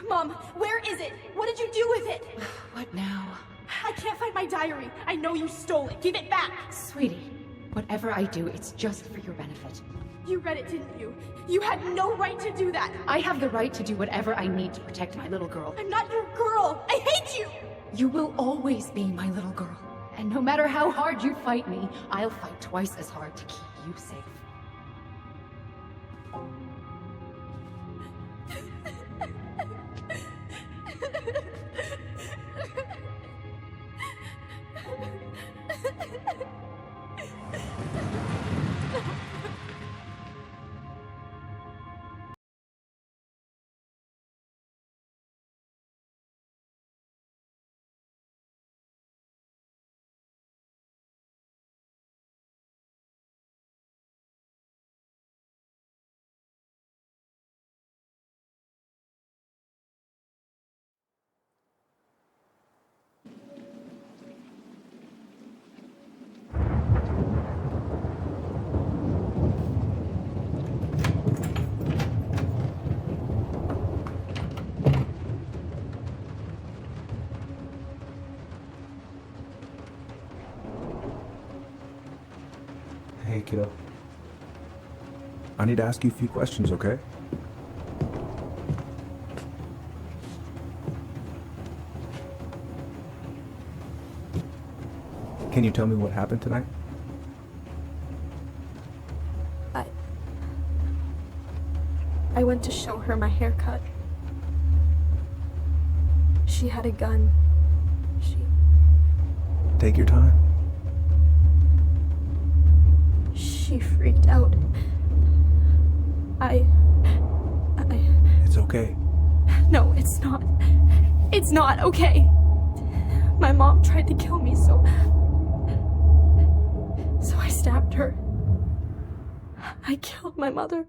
Mom, where is it? What did you do with it? What now? I can't find my diary. I know you stole it. Give it back. Sweetie, whatever I do, it's just for your benefit. You read it, didn't you? You had no right to do that. I have the right to do whatever I need to protect my little girl. I'm not your girl. I hate you. You will always be my little girl. And no matter how hard you fight me, I'll fight twice as hard to keep you safe. Hey, kiddo. I need to ask you a few questions, okay? Can you tell me what happened tonight? I went to show her my haircut. She had a gun. Take your time. She freaked out. It's okay. No, it's not. It's not okay. My mom tried to kill me, so I stabbed her. I killed my mother.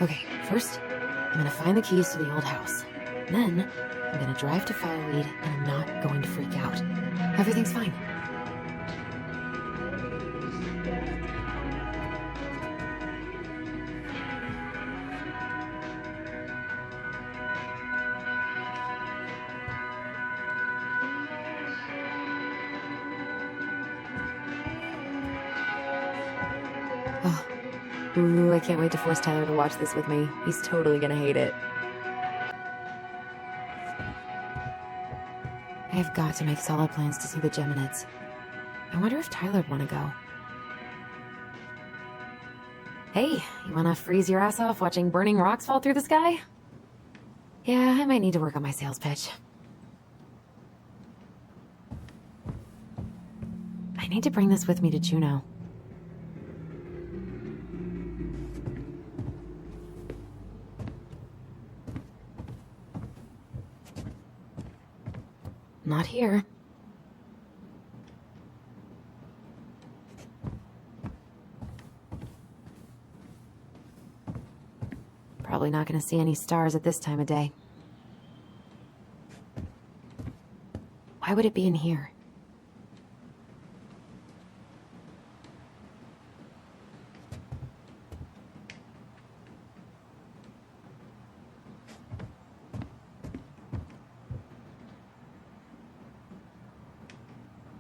Okay, first, I'm gonna find the keys to the old house. Then, I'm gonna drive to Fireweed, and I'm not going to freak out. Everything's fine. Oh. Ooh, I can't wait to force Tyler to watch this with me. He's totally gonna hate it. I've got to make solid plans to see the Geminids. I wonder if Tyler'd want to go. Hey, you wanna freeze your ass off watching burning rocks fall through the sky? Yeah, I might need to work on my sales pitch. I need to bring this with me to Juneau. Not here. Probably not gonna see any stars at this time of day. Why would it be in here?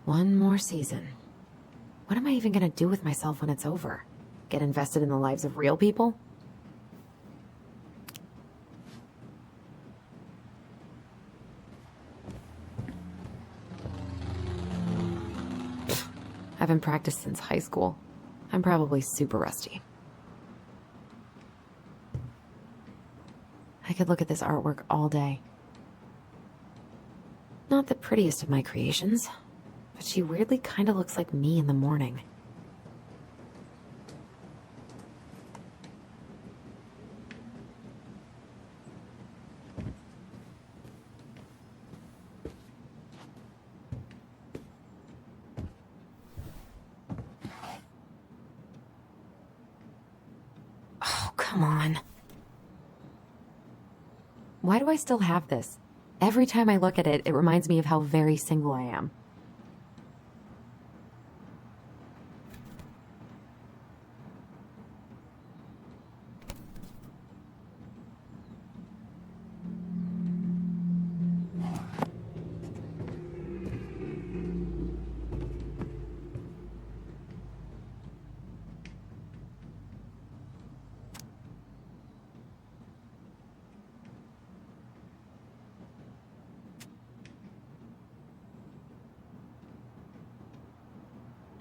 One more season. What am I even gonna do with myself when it's over? Get invested in the lives of real people? I haven't practiced since high school. I'm probably super rusty. I could look at this artwork all day. Not the prettiest of my creations, but she weirdly kind of looks like me in the morning. Oh, come on. Why do I still have this? Every time I look at it, it reminds me of how very single I am.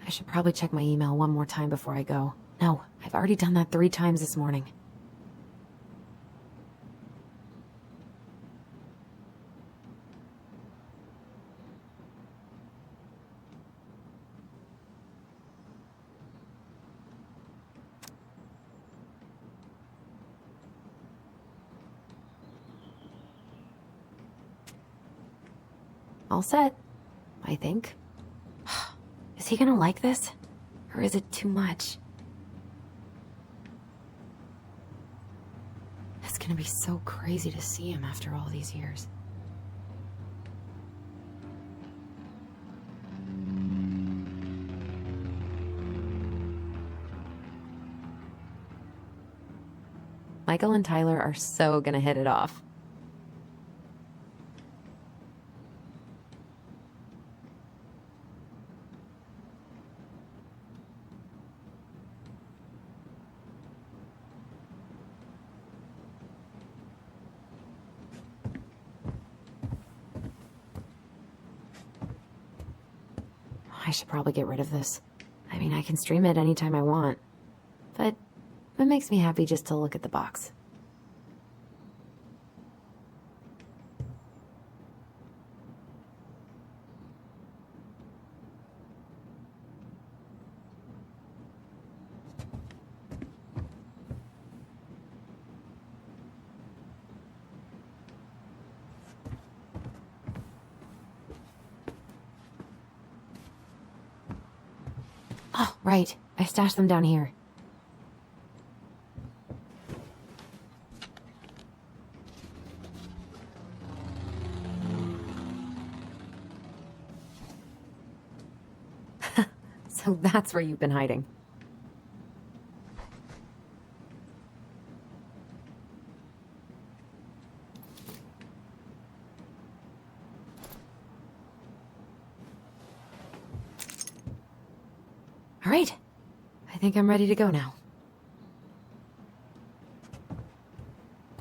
I should probably check my email one more time before I go. No, I've already done that 3 times this morning. All set, I think. Is he gonna like this? Or is it too much? It's gonna be so crazy to see him after all these years. Michael and Tyler are so gonna hit it off. I should probably get rid of this. I mean, I can stream it anytime I want. But it makes me happy just to look at the box. Oh, right. I stashed them down here. So that's where you've been hiding. All right. I I think I'm ready to go now.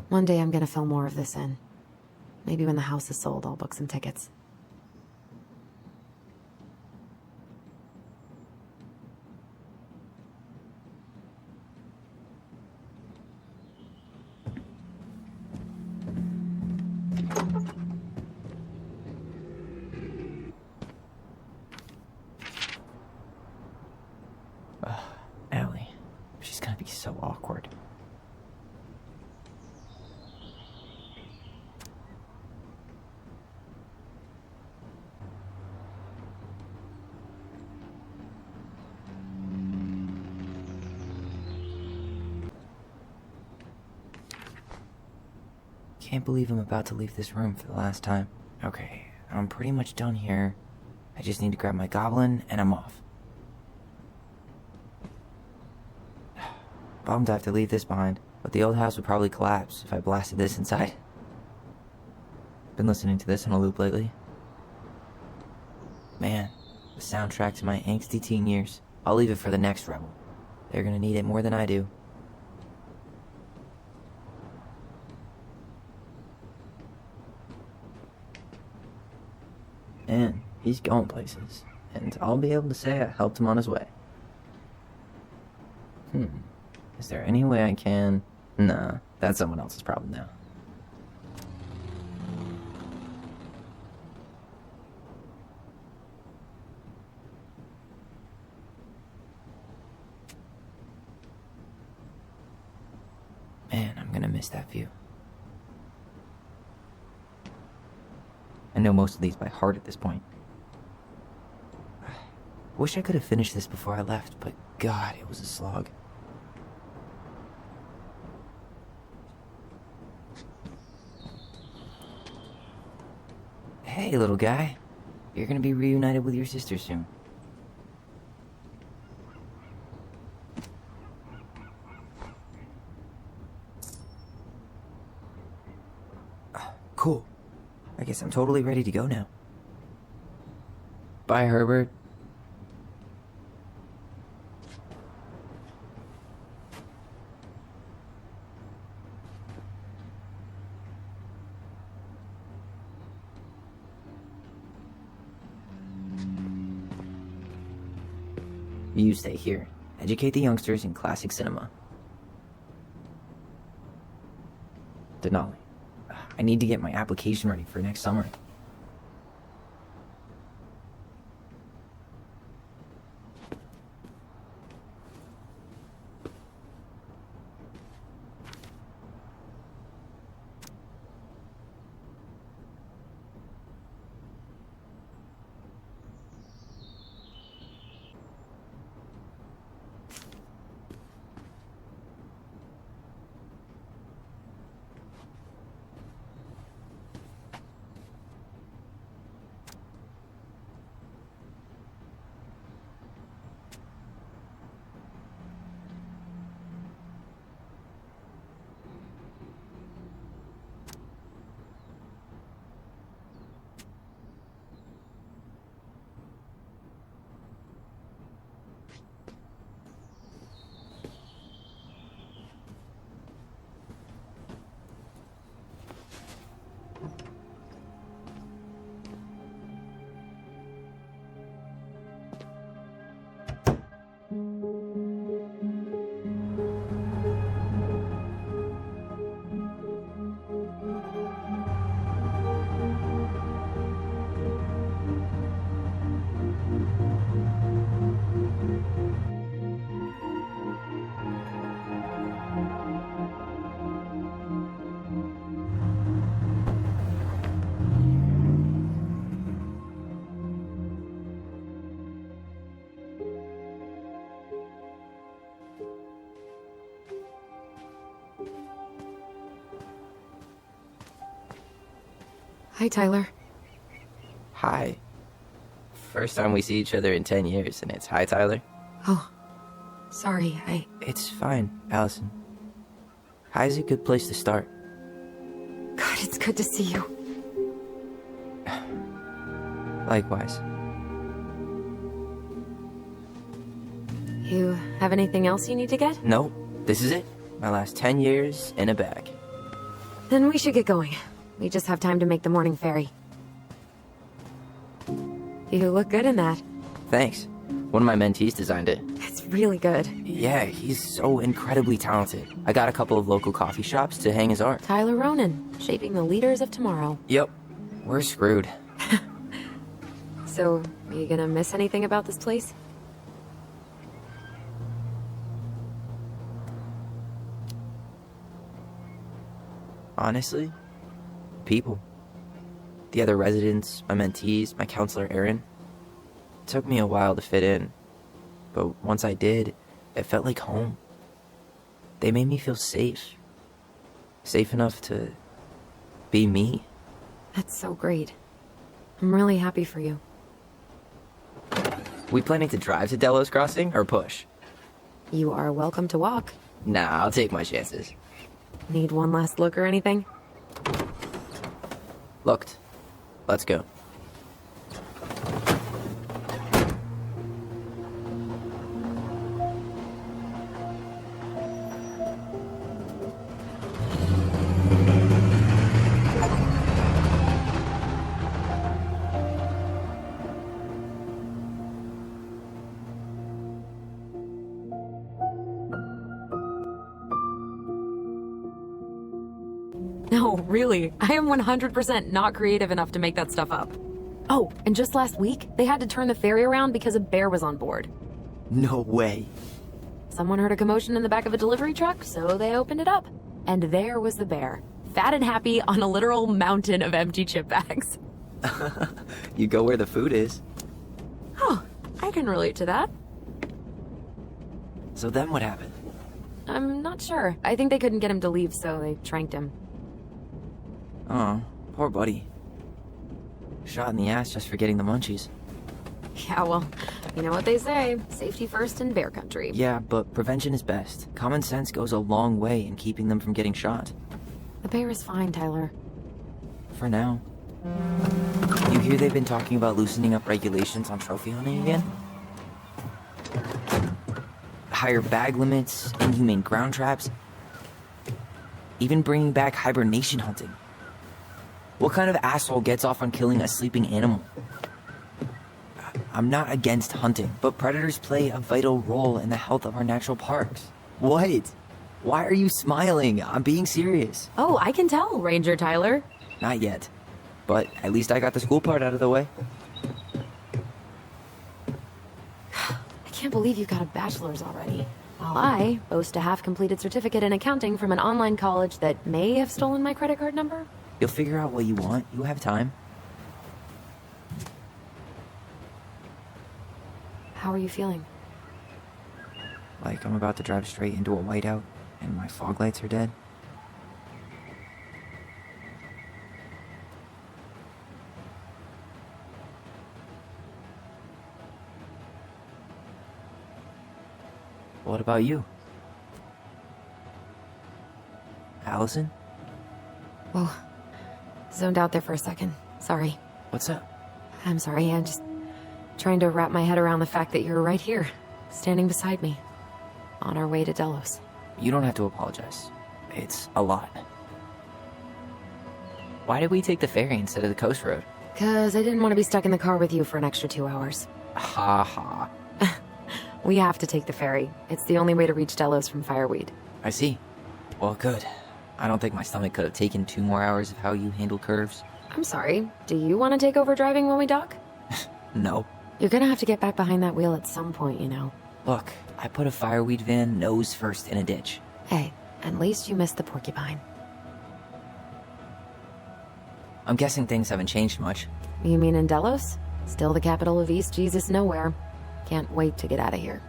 One day I'm gonna film more of this in. Maybe when the house is sold, I'll book some tickets. Allie. She's gonna be so awkward. Can't believe I'm about to leave this room for the last time. Okay, I'm pretty much done here. I just need to grab my goblin and I'm off. Bummed I have to leave this behind, but the old house would probably collapse if I blasted this inside. Been listening to this on a loop lately. Man, the soundtrack to my angsty teen years. I'll leave it for the next rebel. They're gonna need it more than I do. And he's going places, and I'll be able to say I helped him on his way. Is there any way I can... Nah, that's someone else's problem now. Man, I'm gonna miss that view. I know most of these by heart at this point. Wish I could have finished this before I left, but God, it was a slog. Hey, little guy. You're gonna be reunited with your sister soon. Cool. I guess I'm totally ready to go now. Bye, Herbert. You stay here. Educate the youngsters in classic cinema. Denali. I need to get my application ready for next summer. Hi, Tyler. Hi. First time we see each other in 10 years, and it's hi, Tyler. Oh, sorry, It's fine, Alyson. Hi's a good place to start. God, it's good to see you. Likewise. You have anything else you need to get? Nope, this is it. My last 10 years in a bag. Then we should get going. We just have time to make the morning ferry. You look good in that. Thanks. One of my mentees designed it. It's really good. Yeah, he's so incredibly talented. I got a couple of local coffee shops to hang his art. Tyler Ronan, shaping the leaders of tomorrow. Yep, we're screwed. So, are you gonna miss anything about this place? Honestly, people. The other residents, my mentees, my counselor Aaron. It took me a while to fit in, but once I did, it felt like home. They made me feel safe. Safe enough to be me. That's so great. I'm really happy for you. We planning to drive to Delos Crossing or push? You are welcome to walk. Nah, I'll take my chances. Need one last look or anything? Looked. Let's go. No, really. I am 100% not creative enough to make that stuff up. Oh, and just last week, they had to turn the ferry around because a bear was on board. No way. Someone heard a commotion in the back of a delivery truck, so they opened it up. And there was the bear, fat and happy on a literal mountain of empty chip bags. You go where the food is. Oh, I can relate to that. So then what happened? I'm not sure. I think they couldn't get him to leave, so they tranked him. Oh, poor buddy. Shot in the ass just for getting the munchies. Yeah, well, you know what they say. Safety first in bear country. Yeah, but prevention is best. Common sense goes a long way in keeping them from getting shot. The bear is fine, Tyler. For now. You hear they've been talking about loosening up regulations on trophy hunting again? Higher bag limits, inhumane ground traps, even bringing back hibernation hunting. What kind of asshole gets off on killing a sleeping animal? I'm not against hunting, but predators play a vital role in the health of our natural parks. What? Why are you smiling? I'm being serious. Oh, I can tell, Ranger Tyler. Not yet. But at least I got the school part out of the way. I can't believe you got a bachelor's already. While I boast a half-completed certificate in accounting from an online college that may have stolen my credit card number. You'll figure out what you want. You have time. How are you feeling? Like I'm about to drive straight into a whiteout and my fog lights are dead. What about you? Alyson? Whoa. Zoned out there for a second. Sorry. What's up? I'm sorry, I'm just trying to wrap my head around the fact that you're right here, standing beside me, on our way to Delos. You don't have to apologize. It's a lot. Why did we take the ferry instead of the coast road? 'Cause I didn't want to be stuck in the car with you for an extra 2 hours. Ha ha. We have to take the ferry. It's the only way to reach Delos from Fireweed. I see. Well, good. I don't think my stomach could have taken 2 more hours of how you handle curves. I'm sorry, do you want to take over driving when we dock? No. You're gonna have to get back behind that wheel at some point, you know. Look, I put a fireweed van nose first in a ditch. Hey, at least you missed the porcupine. I'm guessing things haven't changed much. You mean in Delos? Still the capital of East Jesus Nowhere. Can't wait to get out of here.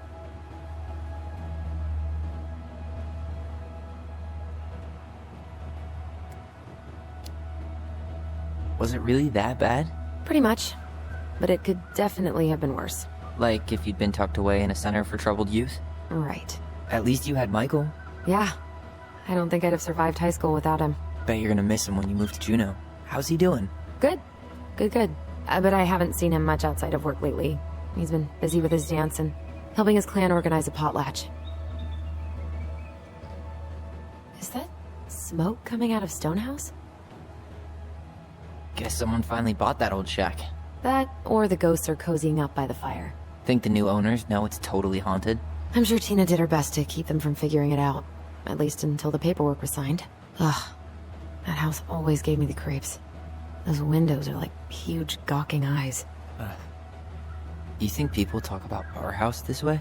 Was it really that bad? Pretty much. But it could definitely have been worse. Like if you'd been tucked away in a center for troubled youth? Right. At least you had Michael. Yeah. I don't think I'd have survived high school without him. Bet you're gonna miss him when you move to Juneau. How's he doing? Good. Good. But I haven't seen him much outside of work lately. He's been busy with his dance, and helping his clan organize a potlatch. Is that smoke coming out of Stonehouse? Guess someone finally bought that old shack. That, or the ghosts are cozying up by the fire. Think the new owners know it's totally haunted? I'm sure Tina did her best to keep them from figuring it out. At least until the paperwork was signed. Ugh. That house always gave me the creeps. Those windows are like huge gawking eyes. You think people talk about our house this way?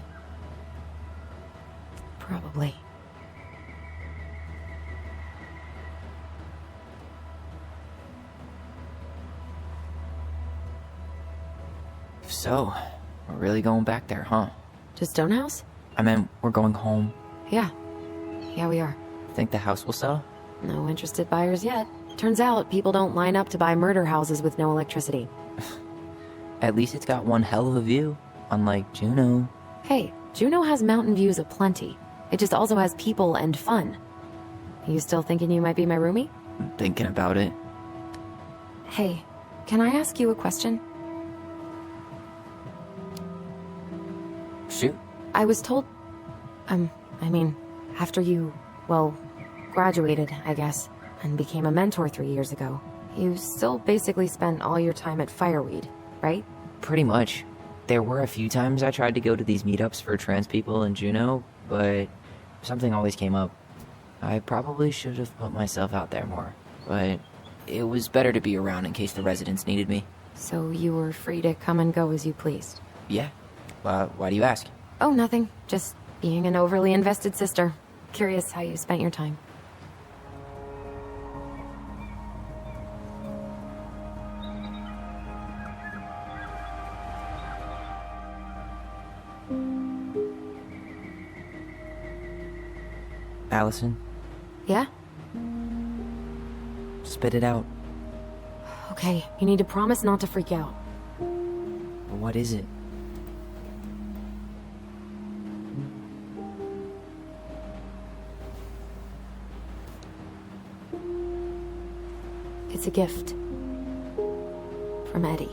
Probably. So, we're really going back there, huh? To Stonehouse? I meant, we're going home. Yeah. Yeah, we are. Think the house will sell? No interested buyers yet. Turns out people don't line up to buy murder houses with no electricity. At least it's got one hell of a view, unlike Juneau. Hey, Juneau has mountain views aplenty. It just also has people and fun. You still thinking you might be my roomie? I'm thinking about it. Hey, can I ask you a question? Shoot. I was told... after you, graduated, I guess, and became a mentor 3 years ago, you still basically spent all your time at Fireweed, right? Pretty much. There were a few times I tried to go to these meetups for trans people in Juneau, but something always came up. I probably should have put myself out there more, but it was better to be around in case the residents needed me. So you were free to come and go as you pleased? Yeah. Why do you ask? Oh, nothing. Just being an overly invested sister. Curious how you spent your time. Alyson, Yeah? spit it out. Okay, you need to promise not to freak out. What is it? It's a gift. From Eddie.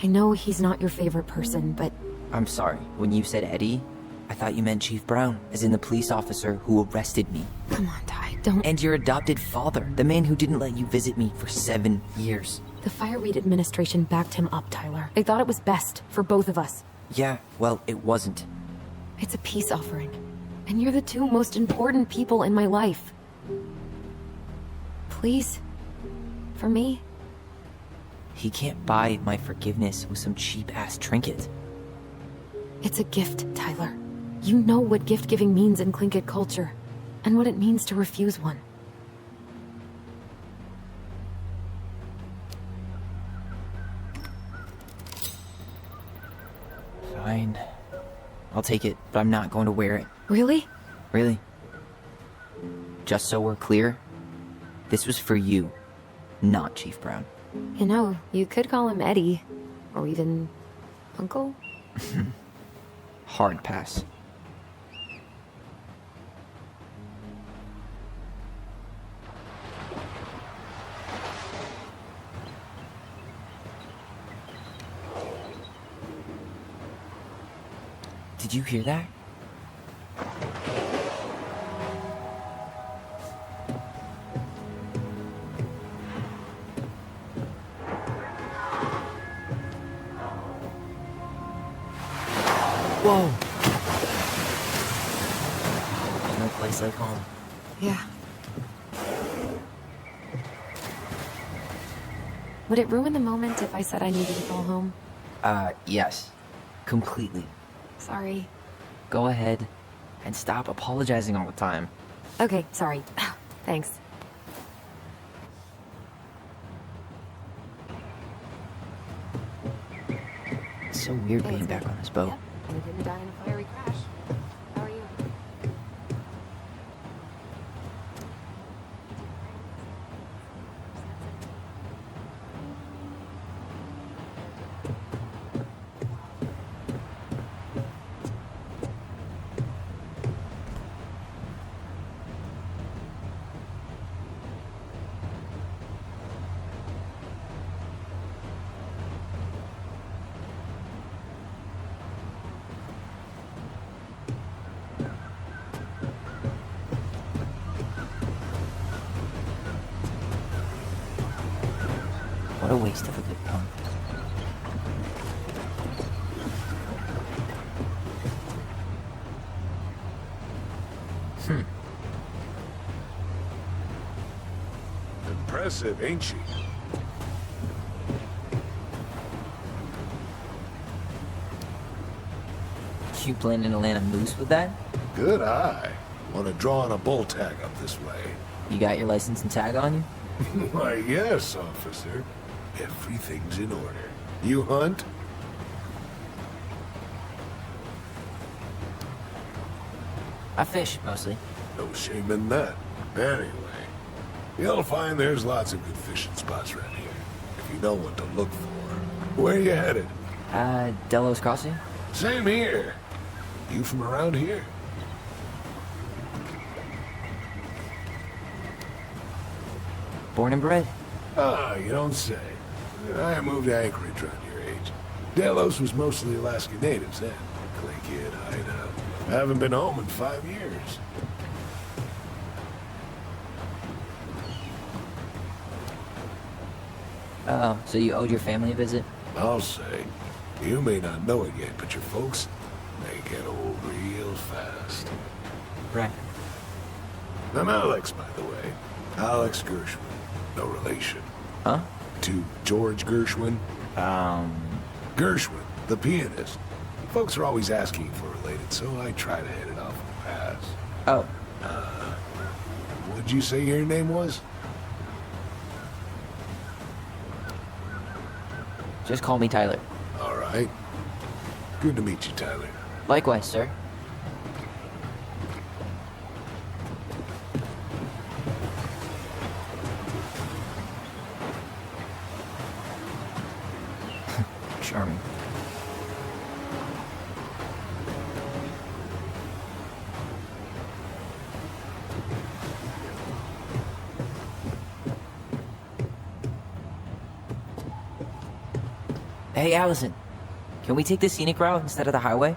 I know he's not your favorite person, but I'm sorry. When you said Eddie, I thought you meant Chief Brown, as in the police officer who arrested me. come on, Ty, don't... And your adopted father, the man who didn't let you visit me for 7 years. The Fireweed administration backed him up, Tyler. They thought it was best for both of us. Yeah, well, it wasn't. It's a peace offering. And you're the two most important people in my life. Please? For me? He can't buy my forgiveness with some cheap-ass trinket. It's a gift, Tyler. You know what gift-giving means in Tlingit culture, and what it means to refuse one. Fine. I'll take it, but I'm not going to wear it. Really? Really. Just so we're clear, this was for you, not Chief Brown. You know, you could call him Eddie, or even Uncle? Hard pass. Did you hear that? Whoa! No place like home. Yeah. Would it ruin the moment if I said I needed to call home? Yes. Completely. Sorry. Go ahead and stop apologizing all the time. Okay, sorry. Thanks. It's so weird being back on this boat. Yep, and it didn't die in a fiery crash. How are you? a waste of a good pun. Impressive, ain't she? You planning to land a moose with that? Good eye. Want to draw on a bull tag up this way? You got your license and tag on you? Why, yes, officer. Everything's in order. You hunt? I fish, mostly. No shame in that. Anyway, you'll find there's lots of good fishing spots around here, if you know what to look for. Where you headed? Delos Crossing? Same here. You from around here? Born and bred. Ah, you don't say. I moved to Anchorage around your age. Delos was mostly Alaskan natives then. Clay kid, hideout. I haven't been home in 5 years. Oh, so you owed your family a visit? I'll say. You may not know it yet, but your folks, they get old real fast. Right. I'm Alex, by the way. Alex Gershwin. No relation. Huh? To George Gershwin. Gershwin, the pianist. Folks are always asking if we're related, so I try to hit it off in the past. Oh, What'd you say your name was? just call me Tyler. All right. Good to meet you, Tyler. Likewise, sir. Charming. Hey, Alyson. Can we take the scenic route instead of the highway?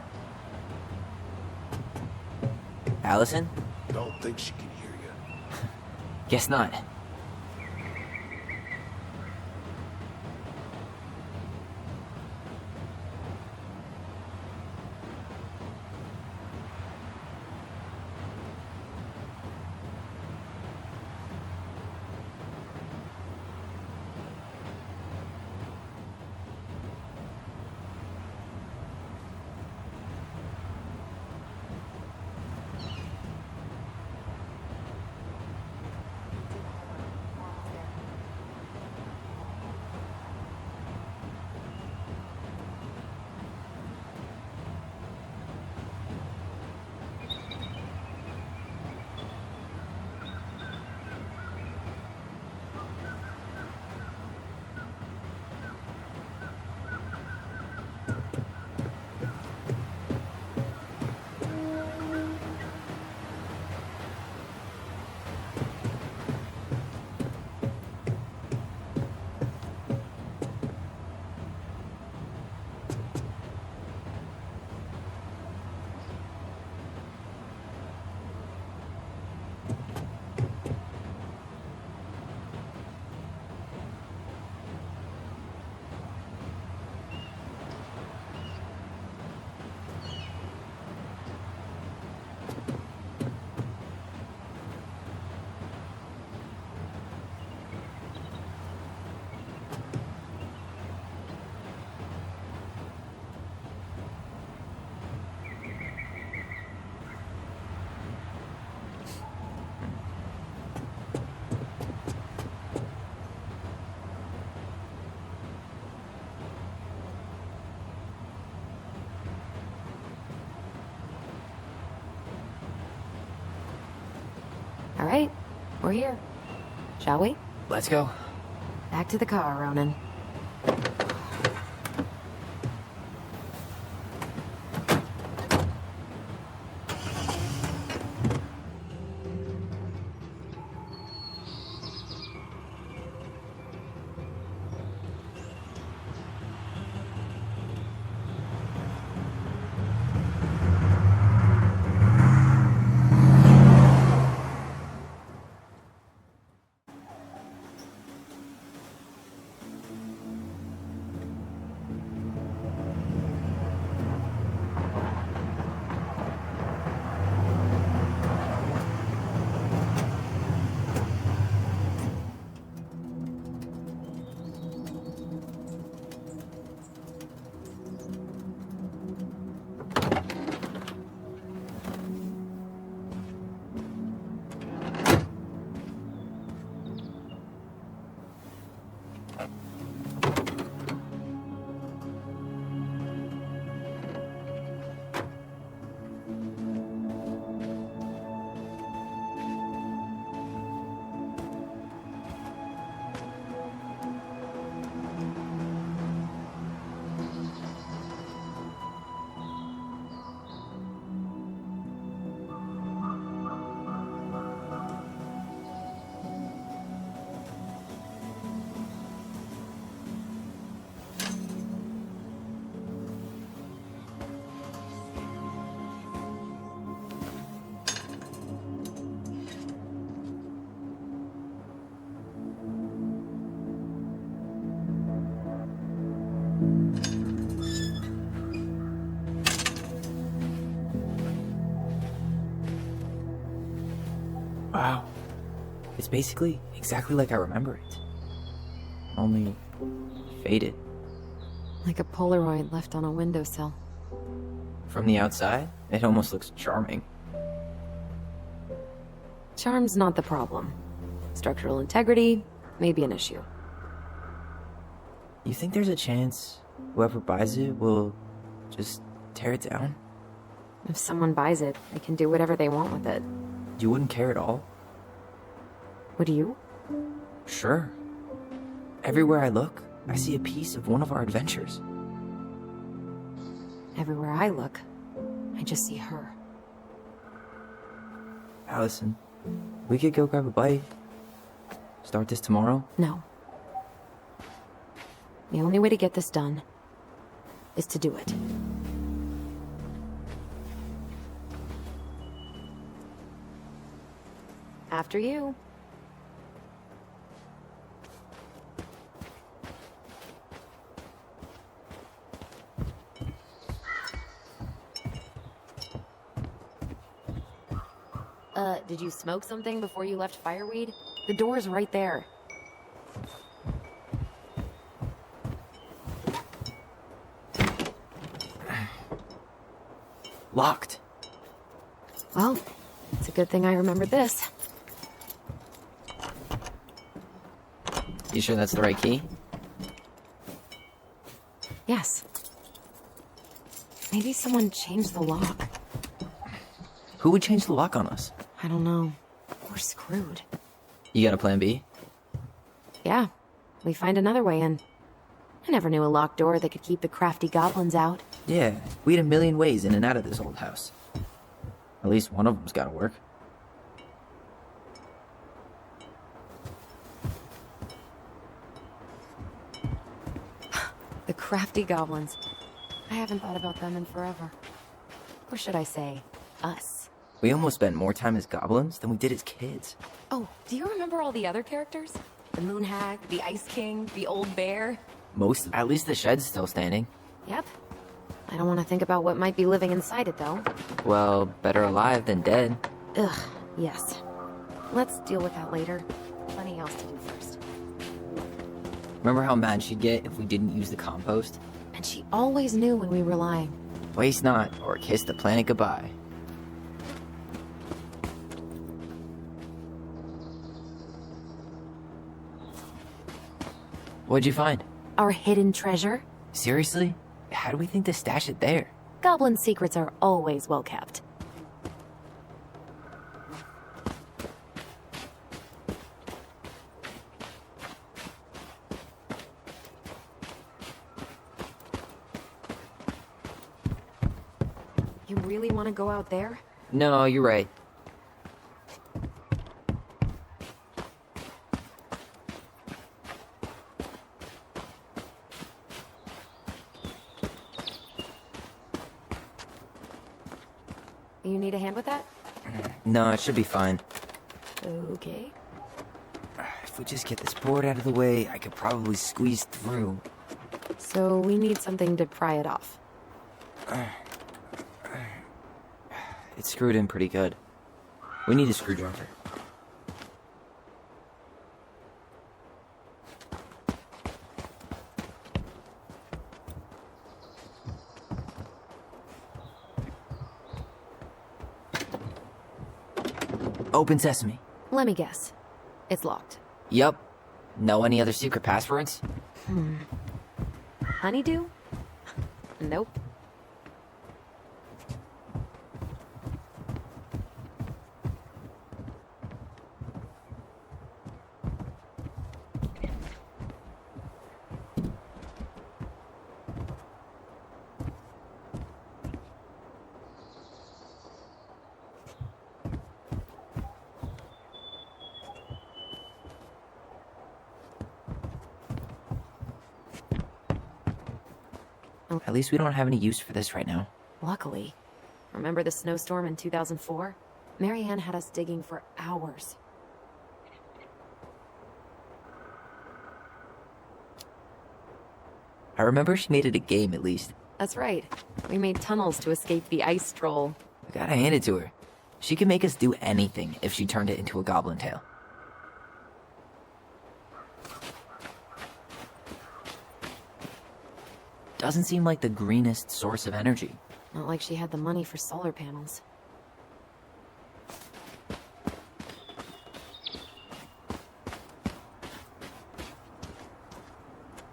Alyson? Don't think she can hear you. Guess not. All right, we're here. Shall we? Let's go. Back to the car, Ronan. Wow. It's basically exactly like I remember it. Only faded. Like a Polaroid left on a windowsill. From the outside, it almost looks charming. Charm's not the problem. Structural integrity may be an issue. You think there's a chance whoever buys it will just tear it down? If someone buys it, they can do whatever they want with it. You wouldn't care at all? Would you? Sure. Everywhere I look, I see a piece of one of our adventures. Everywhere I look, I just see her. Alyson, we could go grab a bite. Start this tomorrow? No. The only way to get this done is to do it. After you. Did you smoke something before you left Fireweed? The door's right there. Locked. Well, it's a good thing I remembered this. You sure that's the right key? Yes. Maybe someone changed the lock. Who would change the lock on us? I don't know. We're screwed. You got a plan B? Yeah, we find another way in. I never knew a locked door that could keep the crafty goblins out. Yeah, we had a million ways in and out of this old house. At least one of them's gotta work. The crafty goblins. I haven't thought about them in forever. Or should I say, us. We almost spent more time as goblins than we did as kids. Oh, do you remember all the other characters? The Moon Hag, the Ice King, the Old Bear? Most, at least the shed's still standing. Yep. I don't want to think about what might be living inside it, though. Well, better alive than dead. Ugh, yes. Let's deal with that later. Plenty else to do first. Remember how mad she'd get if we didn't use the compost? And she always knew when we were lying. Waste not, or kiss the planet goodbye. What'd you find? Our hidden treasure? Seriously? How do we think to stash it there? Goblin secrets are always well kept. You really want to go out there? No, you're right. You need a hand with that? No, it should be fine. Okay. If we just get this board out of the way, I could probably squeeze through. So we need something to pry it off. It's screwed in pretty good. We need a screwdriver. Open sesame. Let me guess. It's locked. Yup. Know any other secret passwords? Honeydew? Nope. At least we don't have any use for this right now. Luckily. Remember the snowstorm in 2004? Marianne had us digging for hours. I remember she made it a game at least. That's right. We made tunnels to escape the ice troll. I gotta hand it to her. She could make us do anything if she turned it into a goblin tail. Doesn't seem like the greenest source of energy. Not like she had the money for solar panels.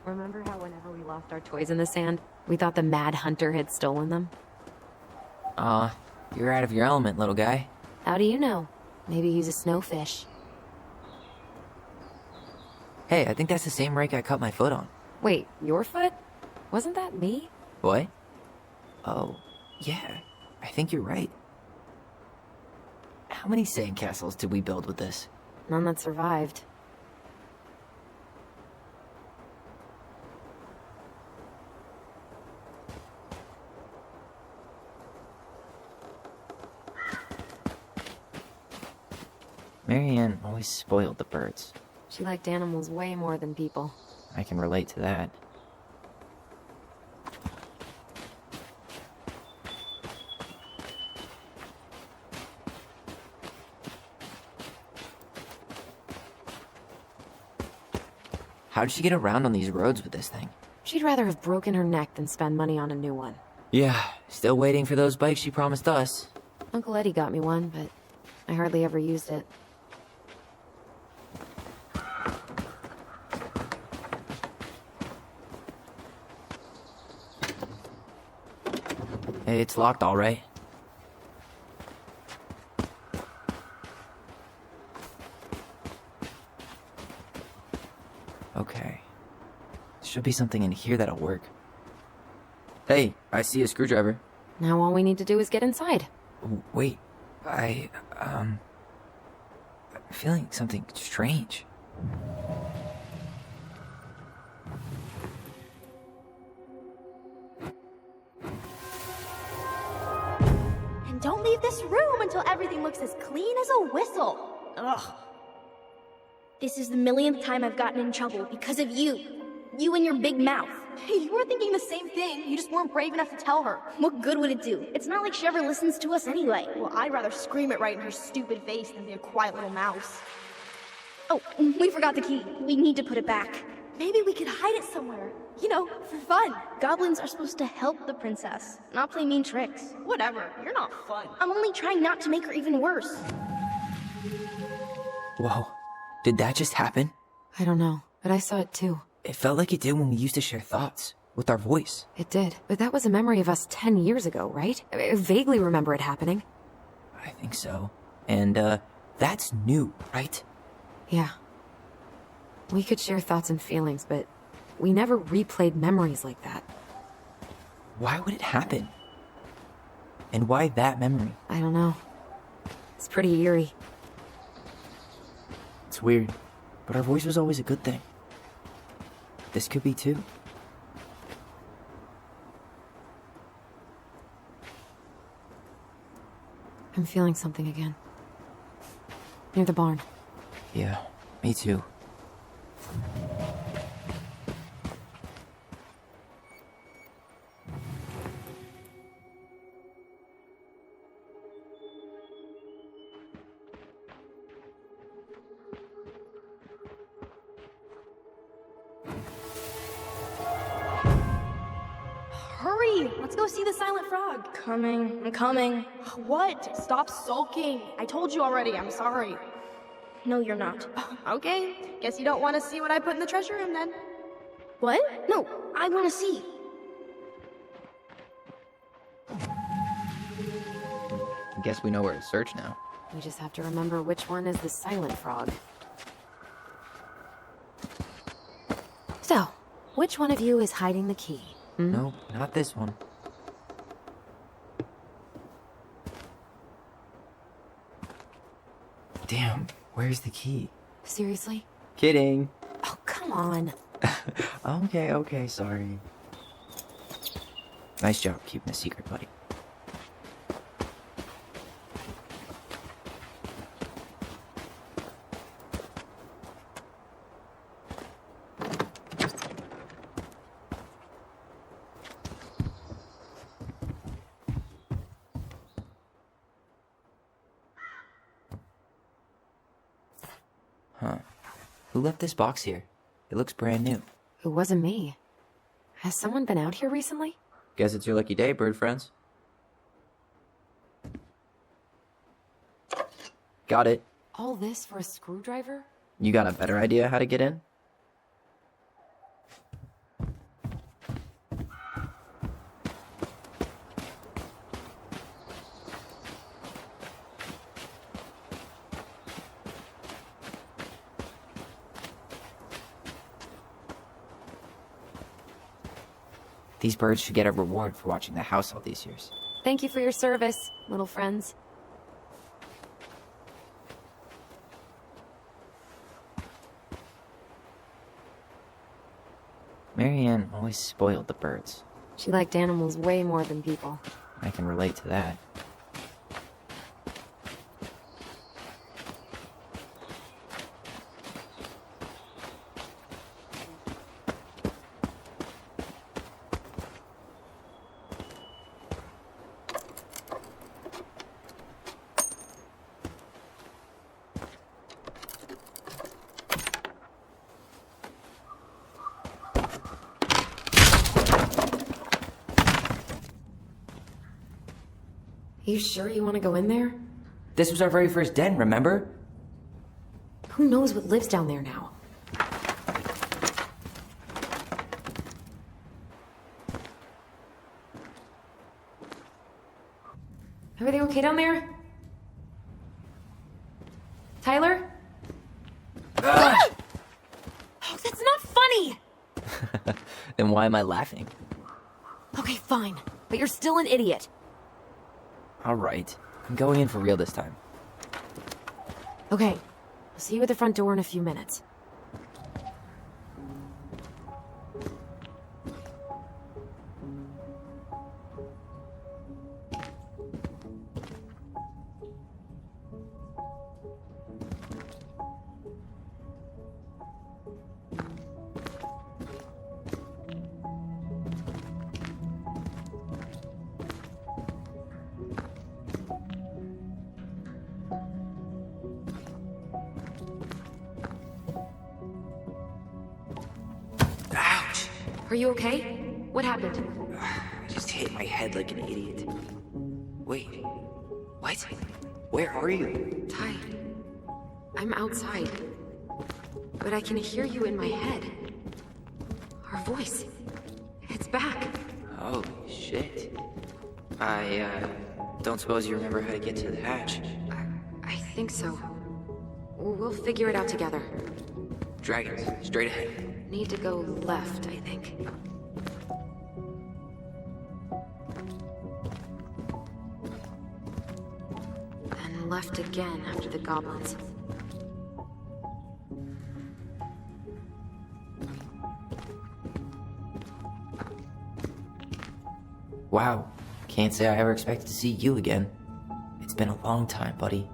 Remember how whenever we lost our toys in the sand, we thought the Mad Hunter had stolen them? You're out of your element, little guy. How do you know? Maybe he's a snowfish. Hey, I think that's the same rake I cut my foot on. Wait, your foot? Wasn't that me? What? Oh, yeah. I think you're right. How many sandcastles did we build with this? None that survived. Marianne always spoiled the birds. She liked animals way more than people. I can relate to that. How did she get around on these roads with this thing? She'd rather have broken her neck than spend money on a new one. Yeah, still waiting for those bikes she promised us. Uncle Eddie got me one, but I hardly ever used it. It's locked, all right. Okay. Should be something in here that'll work. Hey, I see a screwdriver. Now all we need to do is get inside. Wait, I'm feeling something strange. And don't leave this room until everything looks as clean as a whistle. Ugh. This is the millionth time I've gotten in trouble because of you. You and your big mouth. You were thinking the same thing. You just weren't brave enough to tell her. What good would it do? It's not like she ever listens to us anyway. Well, I'd rather scream it right in her stupid face than be a quiet little mouse. Oh, we forgot the key. We need to put it back. Maybe we could hide it somewhere. You know, for fun. Goblins are supposed to help the princess, not play mean tricks. Whatever, you're not fun. I'm only trying not to make her even worse. Whoa, did that just happen? I don't know, but I saw it too. It felt like it did when we used to share thoughts with our voice. It did, but that was a memory of us 10 years ago, right? I vaguely remember it happening. I think so. And, that's new, right? Yeah. We could share thoughts and feelings, but we never replayed memories like that. Why would it happen? And why that memory? I don't know. It's pretty eerie. It's weird, but our voice was always a good thing. This could be too. I'm feeling something again. Near the barn. Yeah, me too. Hurry! Let's go see the silent frog. I'm coming. What? Stop sulking. I told you already, I'm sorry. No, you're not. Okay, guess you don't want to see what I put in the treasure room then. What? No, I want to see. Guess we know where to search now. We just have to remember which one is the silent frog. So, which one of you is hiding the key? No, not this one. Damn, where's the key? Seriously? Kidding. Oh, come on. Okay, sorry. Nice job keeping a secret, buddy. Who left this box here? It looks brand new. It wasn't me. Has someone been out here recently? Guess it's your lucky day, bird friends. Got it. All this for a screwdriver? You got a better idea how to get in? These birds should get a reward for watching the house all these years. Thank you for your service, little friends. Marianne always spoiled the birds. She liked animals way more than people. I can relate to that. You sure you want to go in there? This was our very first den, remember? Who knows what lives down there now? Everything okay down there? Tyler? Oh, that's not funny! Then why am I laughing? Okay, fine. But you're still an idiot. Alright, I'm going in for real this time. Okay, I'll see you at the front door in a few minutes. Ouch! Are you okay? What happened? I just hit my head like an idiot. Wait, what? Where are you? Ty, I'm outside. But I can hear you in my head. Our voice. It's back. Holy shit. I, don't suppose you remember how to get to the hatch. I think so. We'll figure it out together. Dragons, straight ahead. Need to go left, I think. Then left again after the goblins. Wow, can't say I ever expected to see you again. It's been a long time, buddy.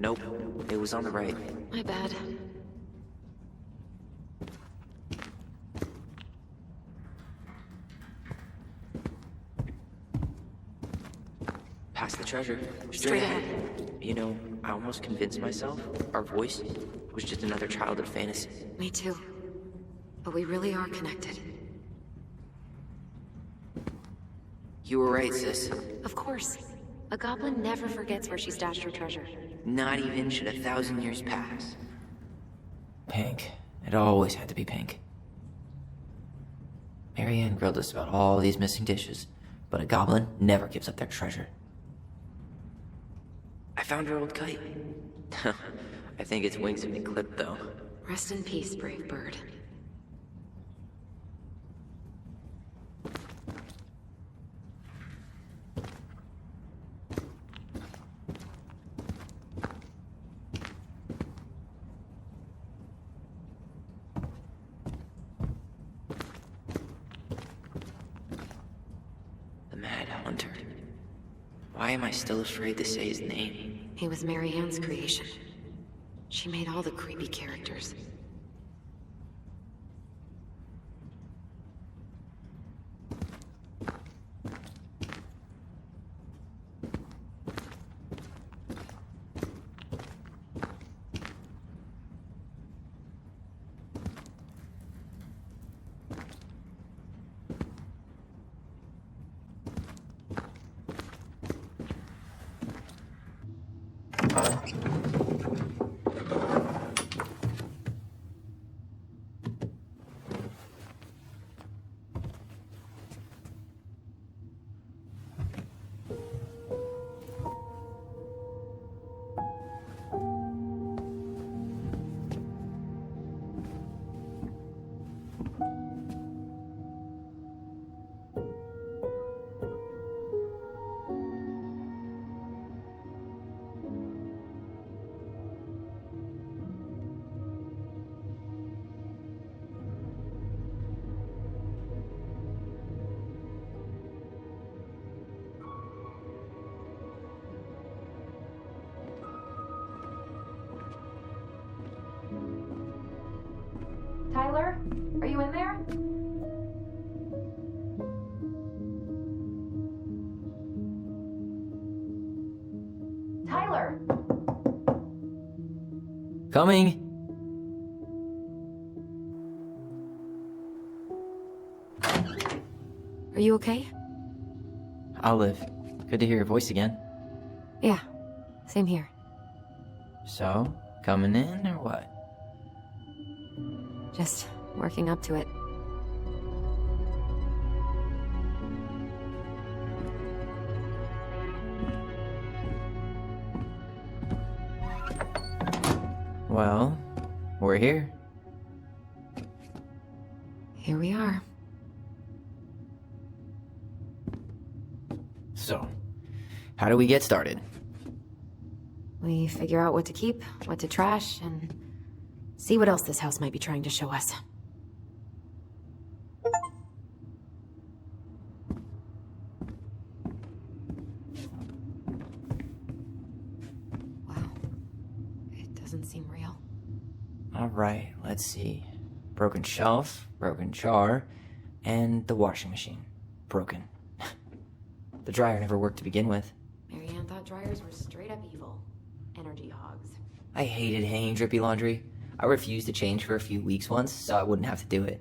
Nope, it was on the right. My bad. Past the treasure. Straight ahead. You know, I almost convinced myself our voice was just another childhood fantasy. Me too. But we really are connected. You were right, sis. Of course. A goblin never forgets where she stashed her treasure. Not even should 1,000 years pass. Pink. It always had to be pink. Marianne grilled us about all these missing dishes, but a goblin never gives up their treasure. I found her old kite. I think its wings have been clipped, though. Rest in peace, brave bird. The Mad Hunter. Why am I still afraid to say his name? He was Marianne's creation. She made all the creepy characters. Tyler, are you in there? Tyler! Coming! Are you okay? Olive, good to hear your voice again. Yeah, same here. So, coming in or what? Just working up to it. Well, we're here. Here we are. So, how do we get started? We figure out what to keep, what to trash, and see what else this house might be trying to show us. Wow. It doesn't seem real. Alright, let's see. Broken shelf, broken jar, and the washing machine. Broken. The dryer never worked to begin with. Marianne thought dryers were straight up evil. Energy hogs. I hated hanging drippy laundry. I refused to change for a few weeks once, so I wouldn't have to do it.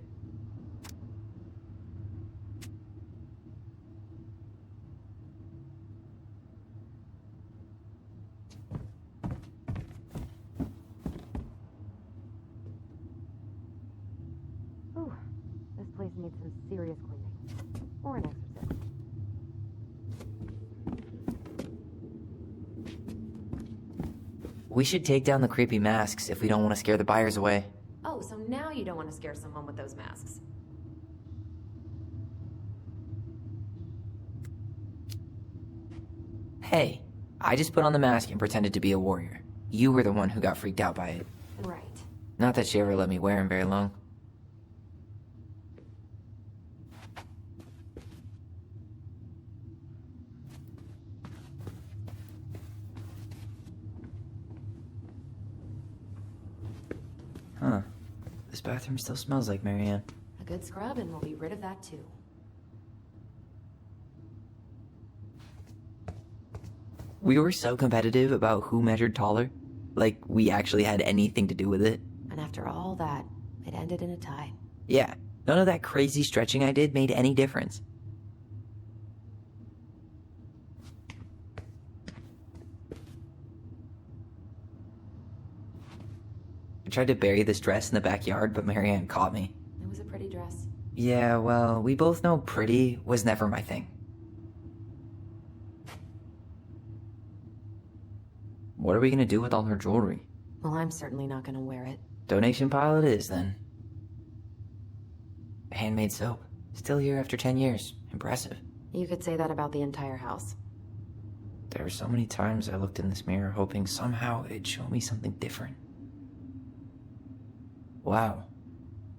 Ooh, this place needs some serious cleaning. Or an exorcist. We should take down the creepy masks if we don't want to scare the buyers away. Oh, so now you don't want to scare someone with those masks. Hey, I just put on the mask and pretended to be a warrior. You were the one who got freaked out by it. Right. Not that she ever let me wear him very long. Huh. This bathroom still smells like Marianne. A good scrub and we'll be rid of that too. We were so competitive about who measured taller. Like, we actually had anything to do with it. And after all that, it ended in a tie. Yeah, none of that crazy stretching I did made any difference. I tried to bury this dress in the backyard, but Marianne caught me. It was a pretty dress. Yeah, well, we both know pretty was never my thing. What are we gonna do with all her jewelry? Well, I'm certainly not gonna wear it. Donation pile it is, then. Handmade soap. Still here after 10 years. Impressive. You could say that about the entire house. There were so many times I looked in this mirror hoping somehow it'd show me something different. Wow.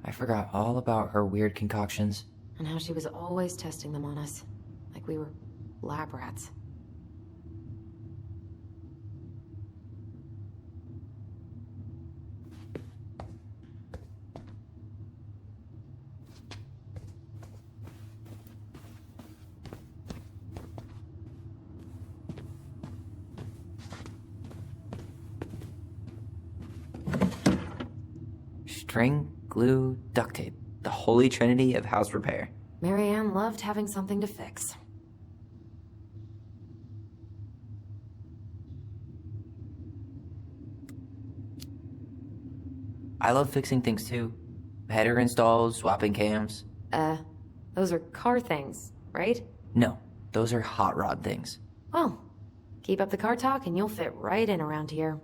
I forgot all about her weird concoctions. And how she was always testing them on us. Like we were lab rats. String, glue, duct tape. The holy trinity of house repair. Marianne loved having something to fix. I love fixing things too. Header installs, swapping cams. Those are car things, right? No, those are hot rod things. Well, keep up the car talk and you'll fit right in around here.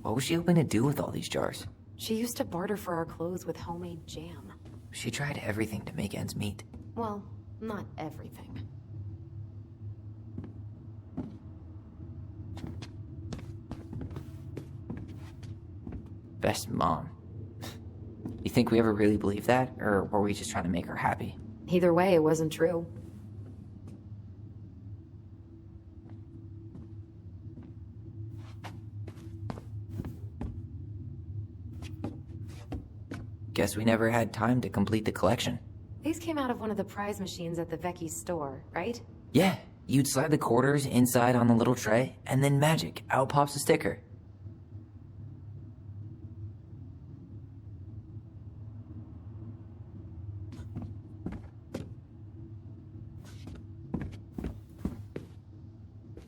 What was she hoping to do with all these jars? She used to barter for our clothes with homemade jam. She tried everything to make ends meet. Well, not everything. Best mom. You think we ever really believed that? Or were we just trying to make her happy? Either way, it wasn't true. Guess we never had time to complete the collection. These came out of one of the prize machines at the Vecchi's store, right? Yeah, you'd slide the quarters inside on the little tray, and then magic, out pops a sticker.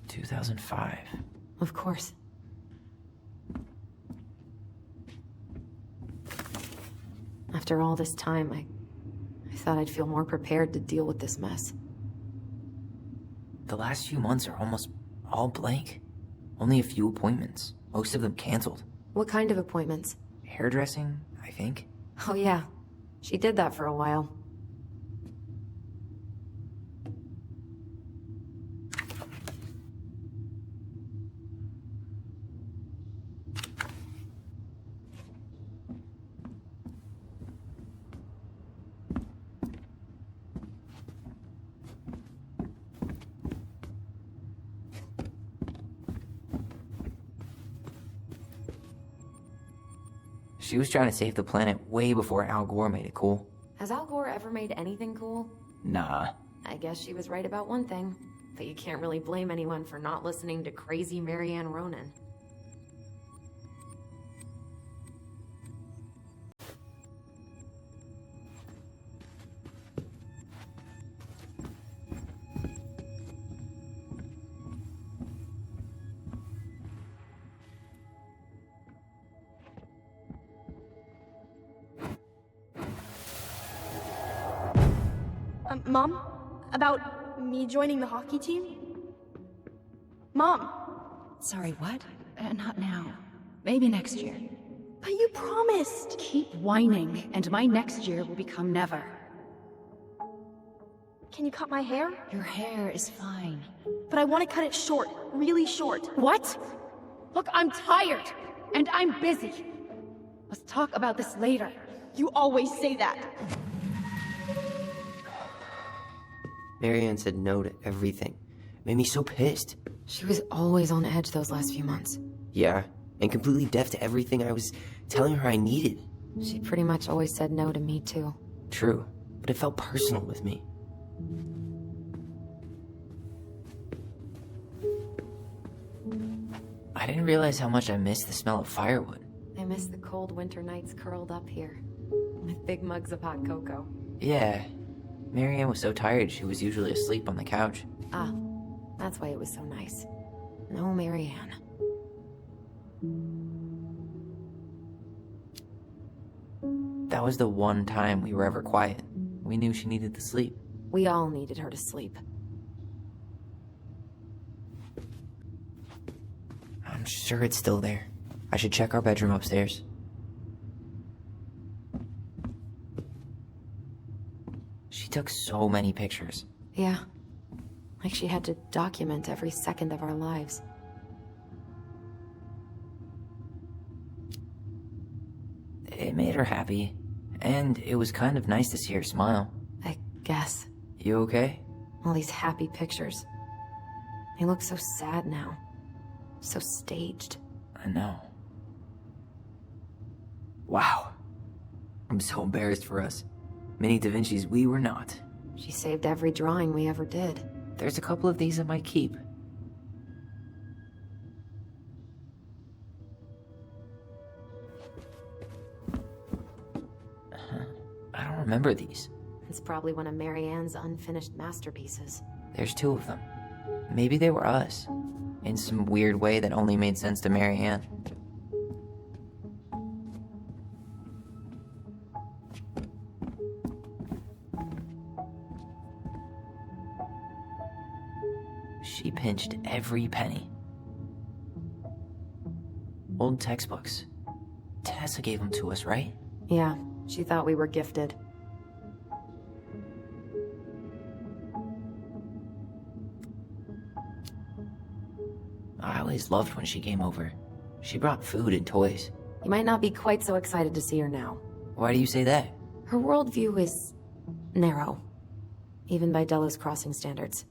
"2005. Of course. After all this time, I thought I'd feel more prepared to deal with this mess. The last few months are almost all blank. Only a few appointments, most of them canceled. What kind of appointments? Hairdressing, I think. Oh yeah, she did that for a while. She was trying to save the planet way before Al Gore made it cool. Has Al Gore ever made anything cool? Nah. I guess she was right about one thing, but you can't really blame anyone for not listening to crazy Marianne Ronan. Mom? About me joining the hockey team? Mom! Sorry, what? Not now. Maybe next year. But you promised! Keep whining, and my next year will become never. Can you cut my hair? Your hair is fine. But I want to cut it short, really short. What? Look, I'm tired, and I'm busy. Let's talk about this later. You always say that. Marianne said no to everything. Made me so pissed. She was always on edge those last few months. Yeah, and completely deaf to everything I was telling her I needed. She pretty much always said no to me too. True, but it felt personal with me. I didn't realize how much I missed the smell of firewood. I miss the cold winter nights curled up here, with big mugs of hot cocoa. Yeah, Marianne was so tired she was usually asleep on the couch. Ah, that's why it was so nice. No Marianne. That was the one time we were ever quiet. We knew she needed to sleep. We all needed her to sleep. I'm sure it's still there. I should check our bedroom upstairs. She took so many pictures. Yeah. Like she had to document every second of our lives. It made her happy, and it was kind of nice to see her smile. I guess. You okay? All these happy pictures. They look so sad now. So staged. I know. Wow. I'm so embarrassed for us. Many Da Vinci's we were not. She saved every drawing we ever did. There's a couple of these I might keep. I don't remember these. It's probably one of Marianne's unfinished masterpieces. There's 2 of them. Maybe they were us. In some weird way that only made sense to Marianne. She pinched every penny. Old textbooks. Tessa gave them to us, right? Yeah, she thought we were gifted. I always loved when she came over. She brought food and toys. You might not be quite so excited to see her now. Why do you say that? Her worldview is narrow, even by Delos Crossing standards.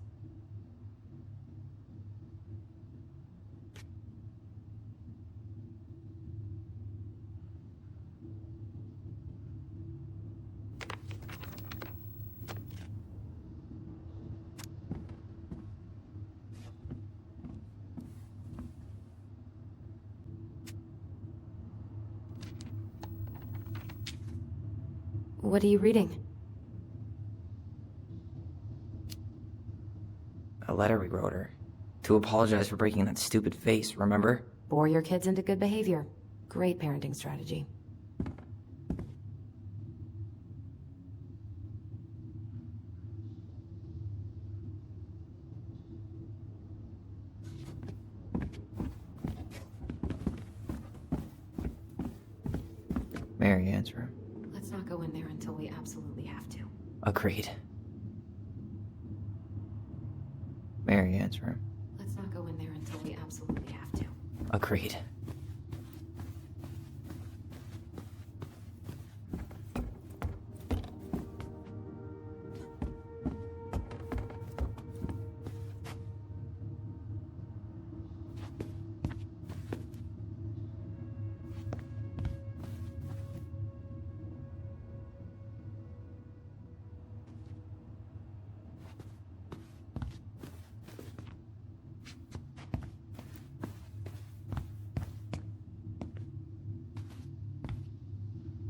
What are you reading? A letter we wrote her. To apologize for breaking that stupid face, remember? Bore your kids into good behavior. Great parenting strategy. Marianne's room. Let's not go in there until we absolutely have to. Agreed. Marianne's room. Let's not go in there until we absolutely have to. Agreed.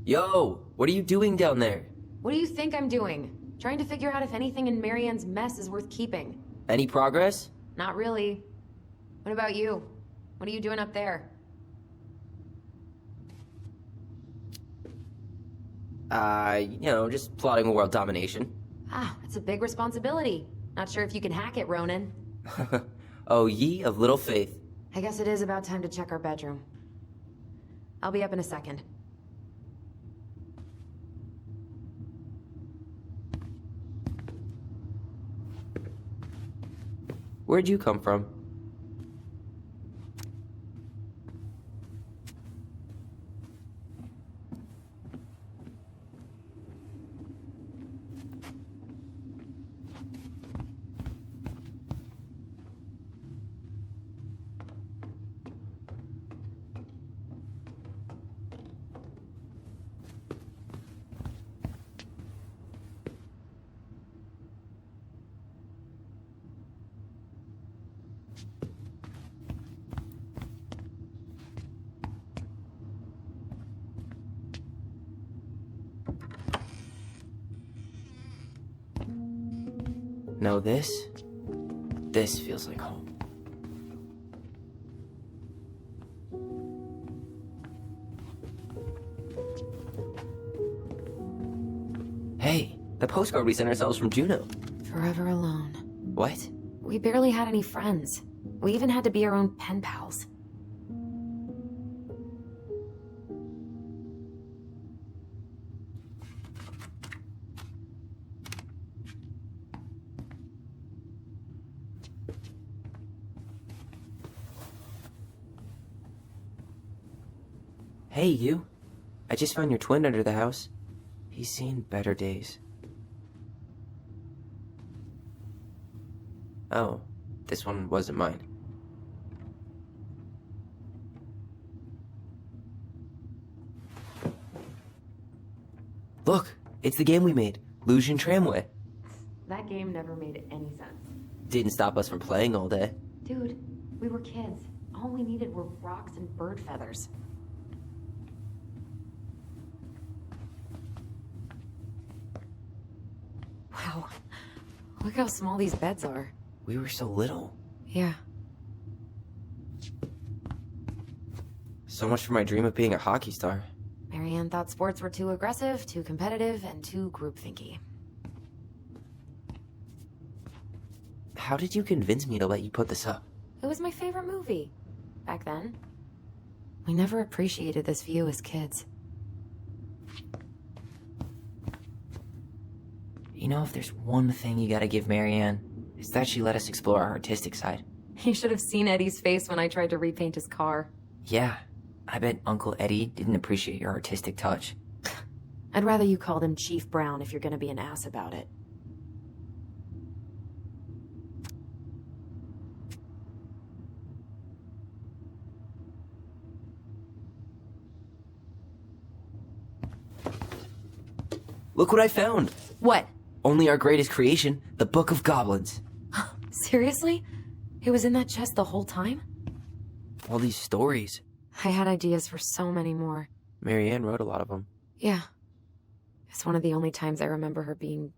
Yo, what are you doing down there? What do you think I'm doing? Trying to figure out if anything in Marianne's mess is worth keeping. Any progress? Not really. What about you? What are you doing up there? Just plotting world domination. Ah, that's a big responsibility. Not sure if you can hack it, Ronan. Oh, ye of little faith. I guess it is about time to check our bedroom. I'll be up in a second. Where'd you come from? No, this feels like home. Hey, the postcard we sent ourselves from Juneau. Forever alone. What? We barely had any friends. We even had to be our own pen pals. Hey, you. I just found your twin under the house. He's seen better days. Oh, this one wasn't mine. Look, it's the game we made, Lucian Tramway. That game never made any sense. Didn't stop us from playing all day. Dude, we were kids. All we needed were rocks and bird feathers. Wow. Look how small these beds are. We were so little. Yeah. So much for my dream of being a hockey star. Marianne thought sports were too aggressive, too competitive, and too groupthinky. How did you convince me to let you put this up? It was my favorite movie. Back then. We never appreciated this view as kids. You know, if there's one thing you gotta give Marianne, it's that she let us explore our artistic side. You should have seen Eddie's face when I tried to repaint his car. Yeah, I bet Uncle Eddie didn't appreciate your artistic touch. I'd rather you called him Chief Brown if you're gonna be an ass about it. Look what I found! What? Only our greatest creation, the Book of Goblins. Seriously? It was in that chest the whole time? All these stories. I had ideas for so many more. Marianne wrote a lot of them. Yeah. It's one of the only times I remember her being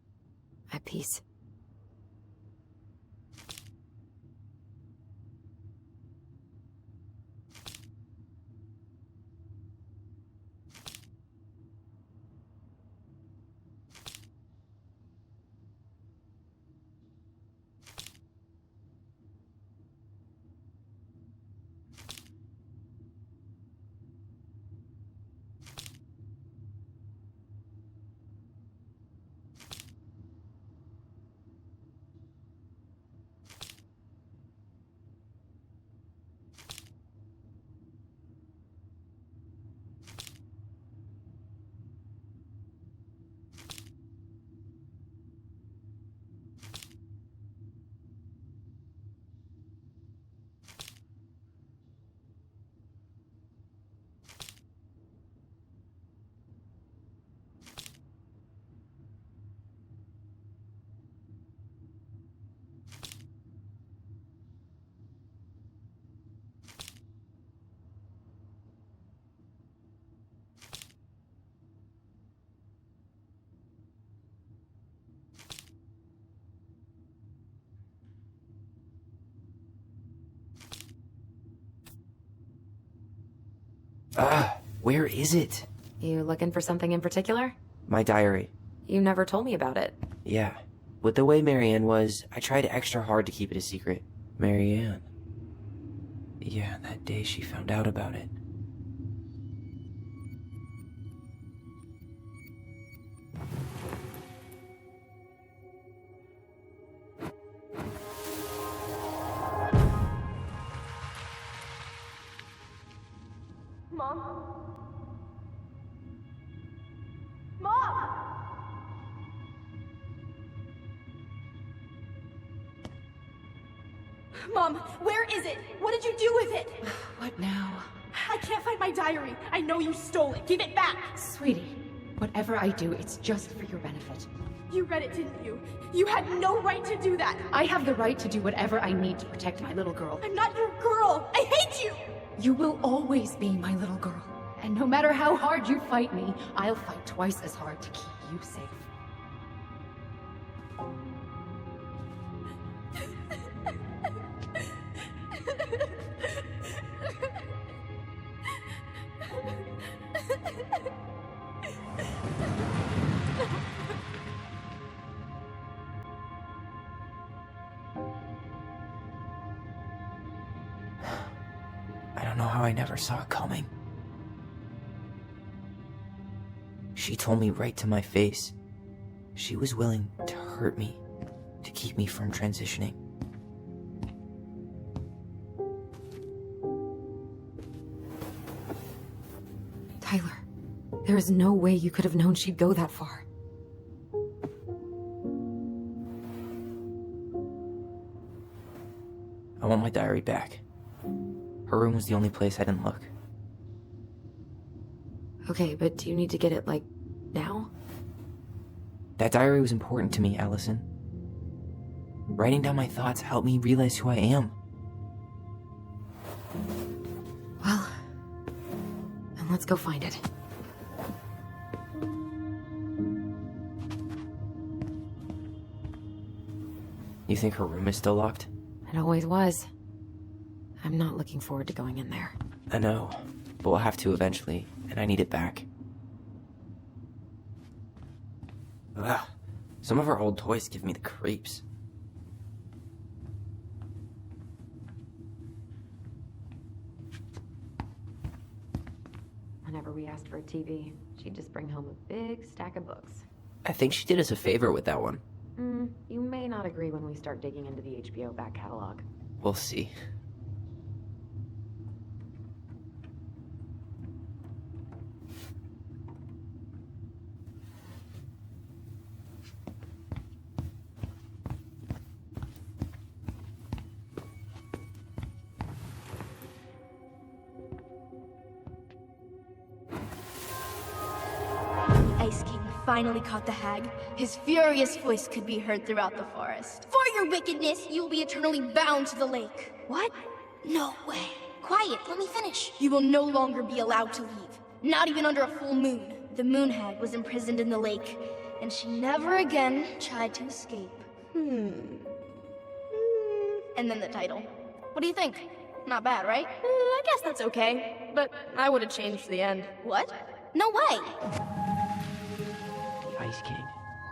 at peace. Where is it? You looking for something in particular? My diary. You never told me about it. Yeah. With the way Marianne was, I tried extra hard to keep it a secret. Marianne. Yeah, that day she found out about it. Mom? Mom! Mom, where is it? What did you do with it? What now? I can't find my diary. I know you stole it. Give it back. Sweetie, whatever I do, it's just for your benefit. You read it, didn't you? You had no right to do that. I have the right to do whatever I need to protect my little girl. I'm not your girl. I hate you. You will always be my little girl. And no matter how hard you fight me, I'll fight twice as hard to keep you safe. I don't know how I never saw it coming. She told me right to my face. She was willing to hurt me, to keep me from transitioning. Tyler, there is no way you could have known she'd go that far. I want my diary back. Her room was the only place I didn't look. Okay, but do you need to get it, like, now? That diary was important to me, Alyson. Writing down my thoughts helped me realize who I am. Well, then let's go find it. You think her room is still locked? It always was. I'm not looking forward to going in there. I know, but we'll have to eventually, and I need it back. Ugh, some of her old toys give me the creeps. Whenever we asked for a TV, she'd just bring home a big stack of books. I think she did us a favor with that one. You may not agree when we start digging into the HBO back catalog. We'll see. Ice King finally caught the hag. His furious voice could be heard throughout the forest. For your wickedness, you will be eternally bound to the lake. What? No way. Quiet, let me finish. You will no longer be allowed to leave. Not even under a full moon. The moon hag was imprisoned in the lake, and she never again tried to escape. And then the title. What do you think? Not bad, right? I guess that's okay. But I would have changed the end. What? No way! The Ice King.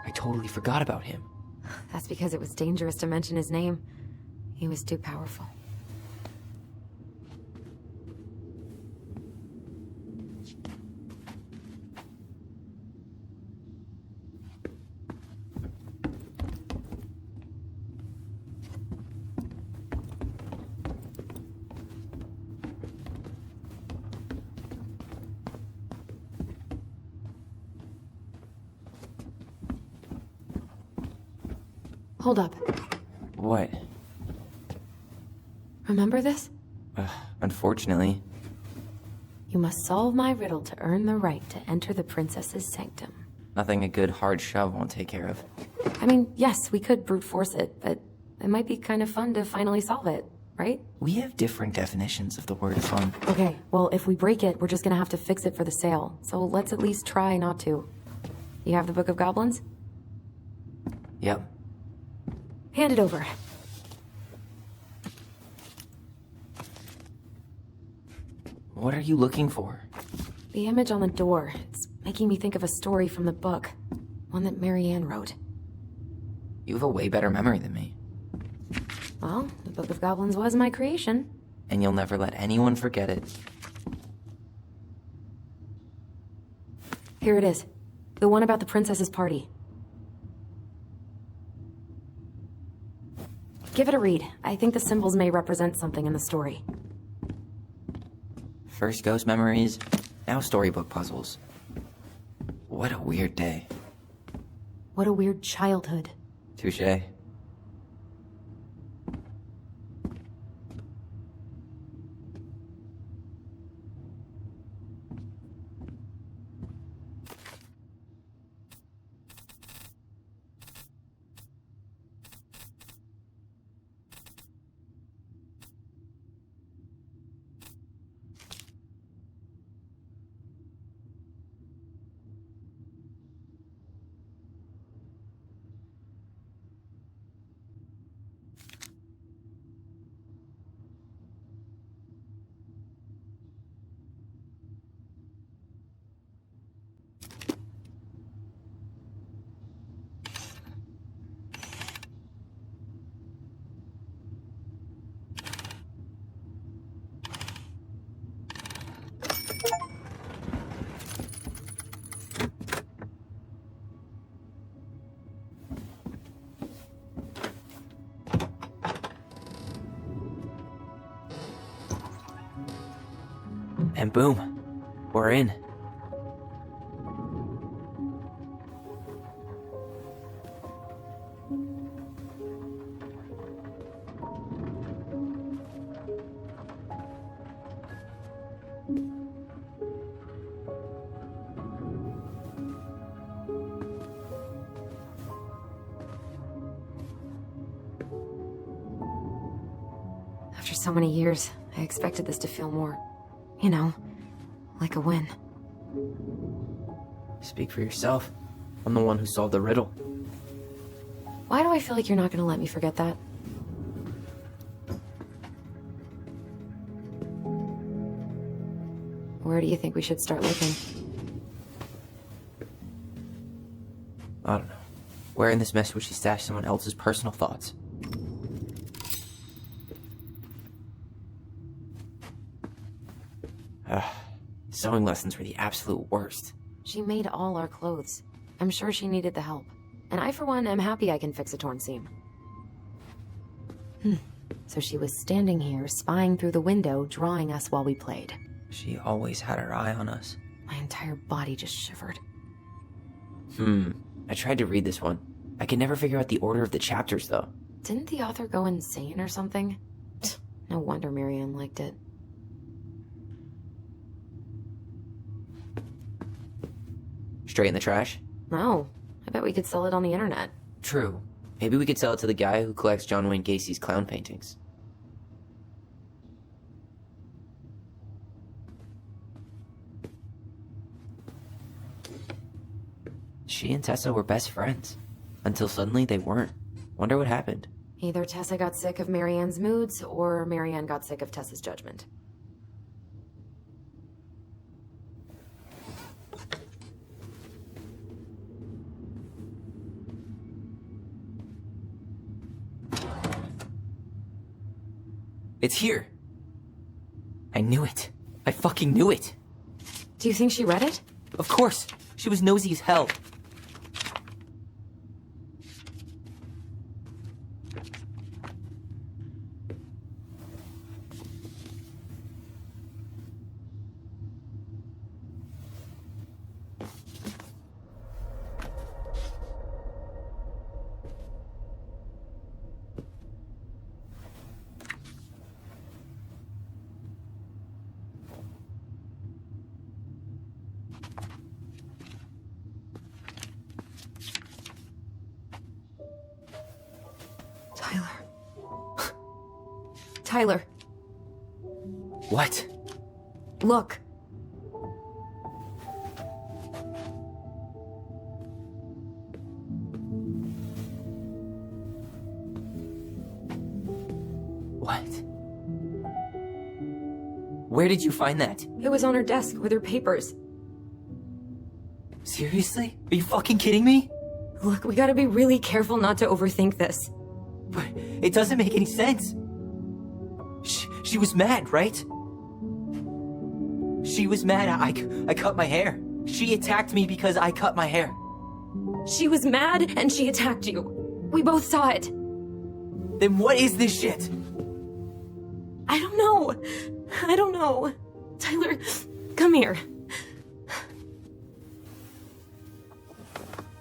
I totally forgot about him. That's because it was dangerous to mention his name. He was too powerful. Hold up. What? Remember this? Unfortunately. You must solve my riddle to earn the right to enter the princess's sanctum. Nothing a good hard shove won't take care of. I mean, yes, we could brute force it, but it might be kind of fun to finally solve it, right? We have different definitions of the word fun. Okay, well, if we break it, we're just gonna have to fix it for the sale. So let's at least try not to. You have the Book of Goblins? Yep. Hand it over. What are you looking for? The image on the door. It's making me think of a story from the book. One that Marianne wrote. You have a way better memory than me. Well, the Book of Goblins was my creation. And you'll never let anyone forget it. Here it is. The one about the princess's party. Give it a read. I think the symbols may represent something in the story. First ghost memories, now storybook puzzles. What a weird day. What a weird childhood. Touché. And boom, we're in. so many years, I expected this to feel more, you know, like a win. Speak for yourself. I'm the one who solved the riddle. Why do I feel like you're not gonna let me forget that? Where do you think we should start looking? I don't know. Where in this mess would she stash someone else's personal thoughts? Sewing lessons were the absolute worst. She made all our clothes. I'm sure she needed the help. And I, for one, am happy I can fix a torn seam. So she was standing here, spying through the window, drawing us while we played. She always had her eye on us. My entire body just shivered. I tried to read this one. I could never figure out the order of the chapters, though. Didn't the author go insane or something? No wonder Marianne liked it. Straight in the trash? No. I bet we could sell it on the internet. True. Maybe we could sell it to the guy who collects John Wayne Gacy's clown paintings. She and Tessa were best friends. Until suddenly they weren't. Wonder what happened. Either Tessa got sick of Marianne's moods, or Marianne got sick of Tessa's judgment. It's here. I knew it. I fucking knew it. Do you think she read it? Of course. She was nosy as hell. Tyler. What? Look. What? Where did you find that? It was on her desk with her papers. Seriously? Are you fucking kidding me? Look, we gotta be really careful not to overthink this. But it doesn't make any sense. She was mad, right? She was mad I cut my hair. She attacked me because I cut my hair. She was mad and she attacked you. We both saw it. Then what is this shit? I don't know. I don't know. Tyler, come here.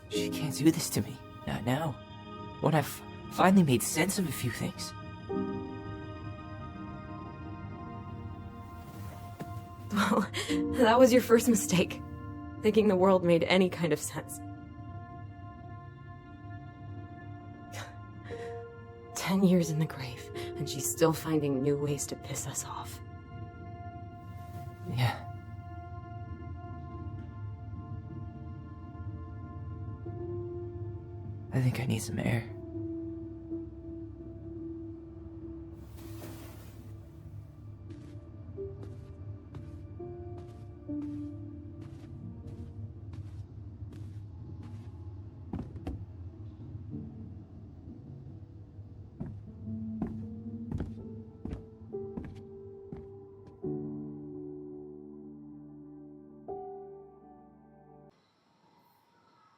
She can't do this to me. Not now. When I've finally made sense of a few things. Well, that was your first mistake. Thinking the world made any kind of sense. 10 years in the grave, and she's still finding new ways to piss us off. Yeah. I think I need some air.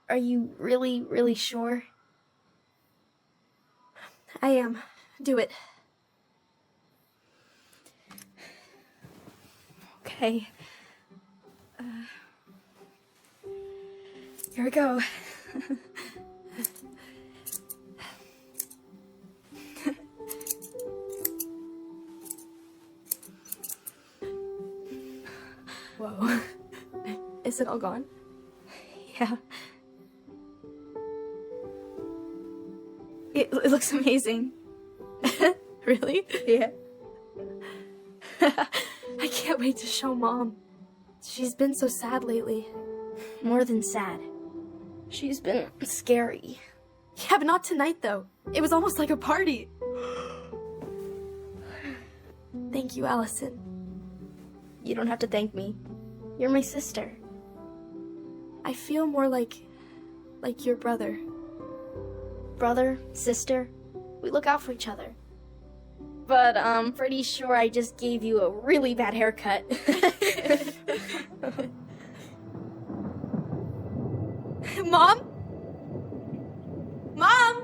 Are you really, really sure? I am. Do it. Okay. Here we go. Whoa. Is it all gone? Yeah. It looks amazing. Really? Yeah. I can't wait to show Mom. She's been so sad lately. More than sad. She's been scary. Yeah, but not tonight, though. It was almost like a party. Thank you, Alyson. You don't have to thank me. You're my sister. I feel more like your brother. Brother, sister, we look out for each other. But I'm pretty sure I just gave you a really bad haircut. Mom? Mom?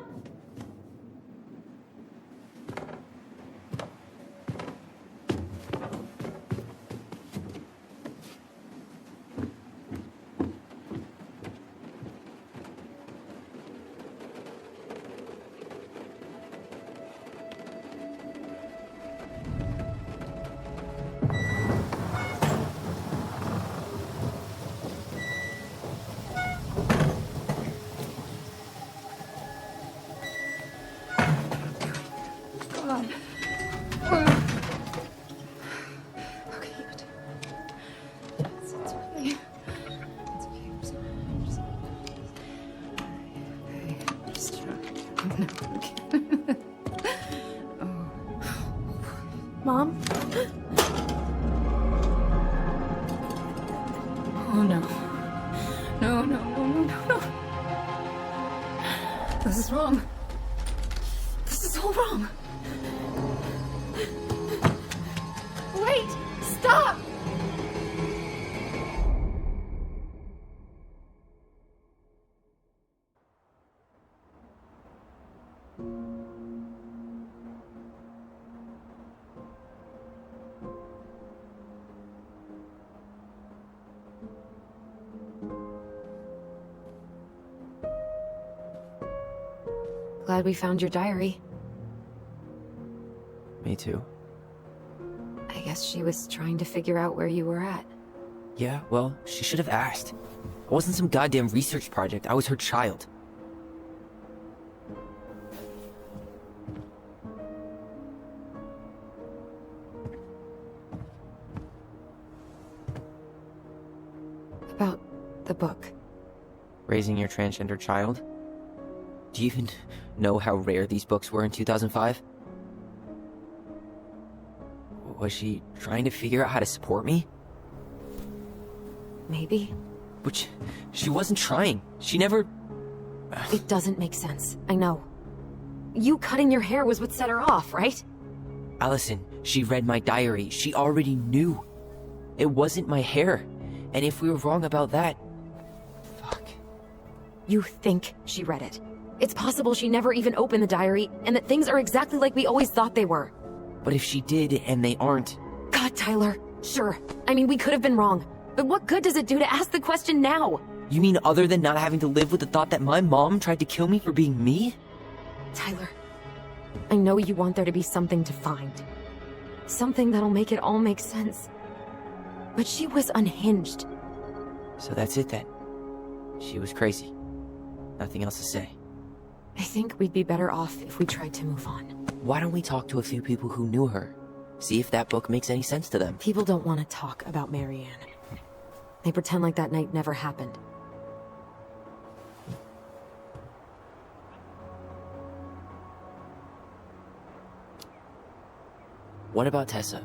Okay, good. It's okay. It's okay. I'm sorry. I'm just okay. Oh. Mom? Oh no. No, no, no, no, no, no. This is wrong. This is all wrong. Wait! Stop! Glad we found your diary. Me too. I guess she was trying to figure out where you were at. Yeah, well, she should have asked. It wasn't some goddamn research project. I was her child. About the book. Raising your transgender child? Do you even know how rare these books were in 2005? Was she trying to figure out how to support me? Maybe. Which, she wasn't trying. She never... It doesn't make sense. I know. You cutting your hair was what set her off, right? Alyson, she read my diary. She already knew. It wasn't my hair. And if we were wrong about that... Fuck. You think she read it. It's possible she never even opened the diary, and that things are exactly like we always thought they were. But if she did, and they aren't... God, Tyler. Sure. I mean, we could have been wrong. But what good does it do to ask the question now? You mean other than not having to live with the thought that my mom tried to kill me for being me? Tyler, I know you want there to be something to find. Something that'll make it all make sense. But she was unhinged. So that's it then. She was crazy. Nothing else to say. I think we'd be better off if we tried to move on. Why don't we talk to a few people who knew her? See if that book makes any sense to them. People don't want to talk about Marianne. They pretend like that night never happened. What about Tessa?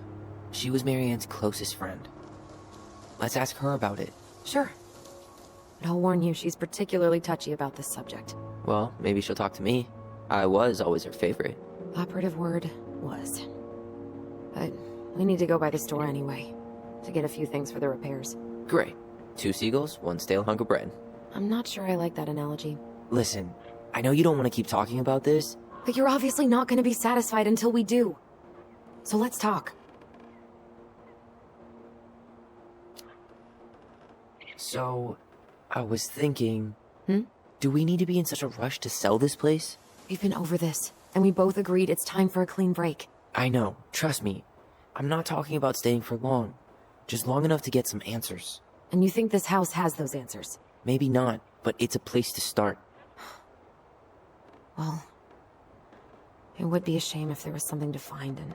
She was Marianne's closest friend. Let's ask her about it. Sure. But I'll warn you, she's particularly touchy about this subject. Well, maybe she'll talk to me. I was always her favorite. Operative word was. But we need to go by the store anyway, to get a few things for the repairs. Great. 2 seagulls, 1 stale hunk of bread. I'm not sure I like that analogy. Listen, I know you don't want to keep talking about this. But you're obviously not going to be satisfied until we do. So let's talk. So, I was thinking... Hmm? Do we need to be in such a rush to sell this place? We've been over this, and we both agreed it's time for a clean break. I know, trust me. I'm not talking about staying for long. Just long enough to get some answers. And you think this house has those answers? Maybe not, but it's a place to start. Well, it would be a shame if there was something to find and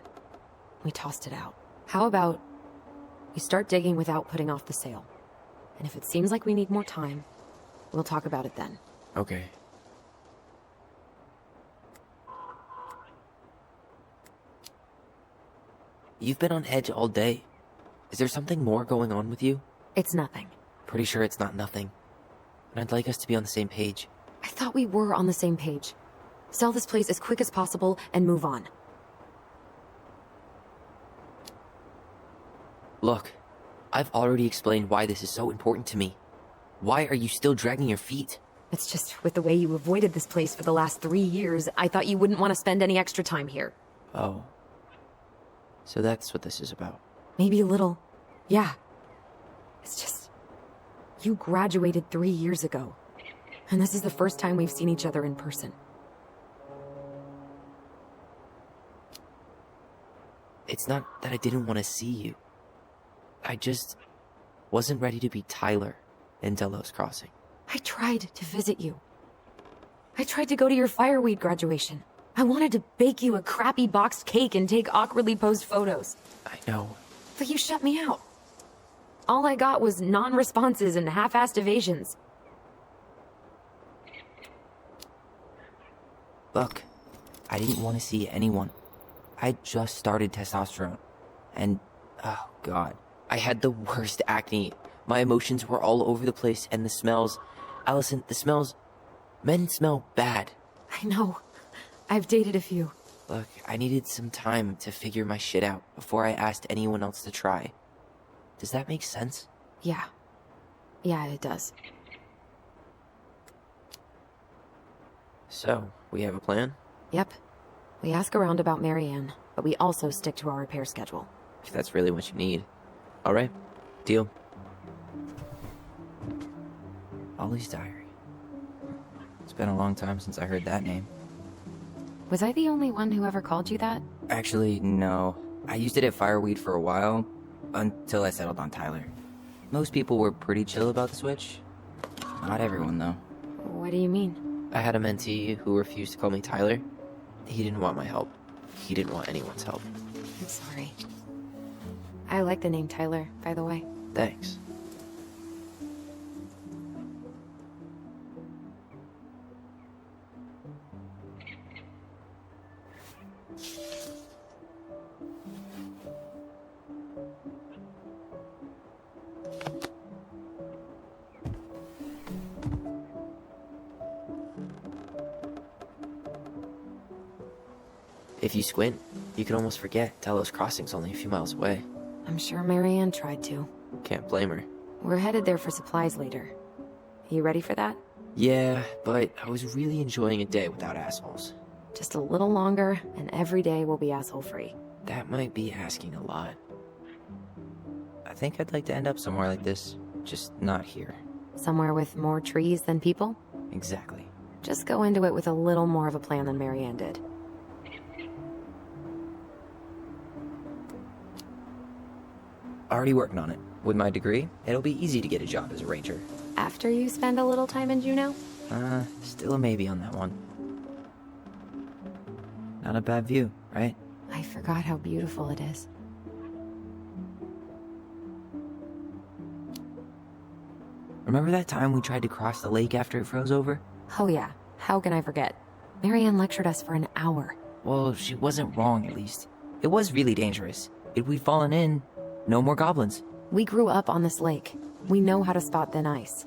we tossed it out. How about you start digging without putting off the sale? And if it seems like we need more time, we'll talk about it then. Okay. You've been on edge all day. Is there something more going on with you? It's nothing. Pretty sure it's not nothing. And I'd like us to be on the same page. I thought we were on the same page. Sell this place as quick as possible and move on. Look, I've already explained why this is so important to me. Why are you still dragging your feet? It's just with the way you avoided this place for the last 3 years, I thought you wouldn't want to spend any extra time here. Oh. So that's what this is about. Maybe a little. Yeah. It's just... You graduated 3 years ago. And this is the first time we've seen each other in person. It's not that I didn't want to see you. I just wasn't ready to be Tyler in Delos Crossing. I tried to visit you. I tried to go to your fireweed graduation. I wanted to bake you a crappy boxed cake and take awkwardly posed photos. I know. But you shut me out. All I got was non-responses and half-assed evasions. Look, I didn't want to see anyone. I just started testosterone. And, oh god, I had the worst acne. My emotions were all over the place, and the smells... Alyson, the smells... Men smell bad. I know. I've dated a few. Look, I needed some time to figure my shit out before I asked anyone else to try. Does that make sense? Yeah. Yeah, it does. So, we have a plan? Yep. We ask around about Marianne, but we also stick to our repair schedule. If that's really what you need. Alright, deal. Ollie's Diary. It's been a long time since I heard that name. Was I the only one who ever called you that? Actually, no. I used it at Fireweed for a while, until I settled on Tyler. Most people were pretty chill about the switch. Not everyone, though. What do you mean? I had a mentee who refused to call me Tyler. He didn't want my help. He didn't want anyone's help. I'm sorry. I like the name Tyler, by the way. Thanks. If you squint, you can almost forget Delos Crossing's only a few miles away. I'm sure Marianne tried to. Can't blame her. We're headed there for supplies later. You ready for that? Yeah, but I was really enjoying a day without assholes. Just a little longer, and every day will be asshole-free. That might be asking a lot. I think I'd like to end up somewhere like this, just not here. Somewhere with more trees than people? Exactly. Just go into it with a little more of a plan than Marianne did. Already working on it. With my degree, it'll be easy to get a job as a ranger. After you spend a little time in Juneau? Still a maybe on that one. Not a bad view, right? I forgot how beautiful it is. Remember that time we tried to cross the lake after it froze over? Oh yeah, how can I forget? Marianne lectured us for an hour. Well, she wasn't wrong, at least. It was really dangerous. If we'd fallen in, no more goblins. We grew up on this lake. We know how to spot thin ice.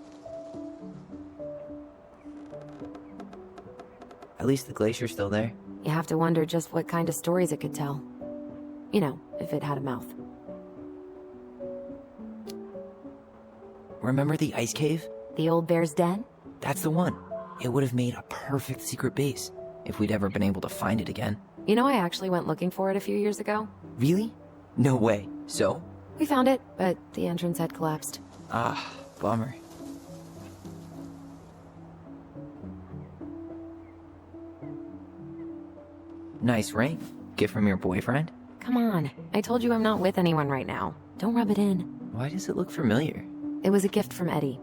At least the glacier's still there. You have to wonder just what kind of stories it could tell. You know, if it had a mouth. Remember the ice cave? The old bear's den? That's the one. It would have made a perfect secret base, if we'd ever been able to find it again. You know, I actually went looking for it a few years ago. Really? No way. So? We found it, but the entrance had collapsed. Ah, bummer. Nice ring. Gift from your boyfriend? Come on, I told you I'm not with anyone right now. Don't rub it in. Why does it look familiar? It was a gift from Eddie.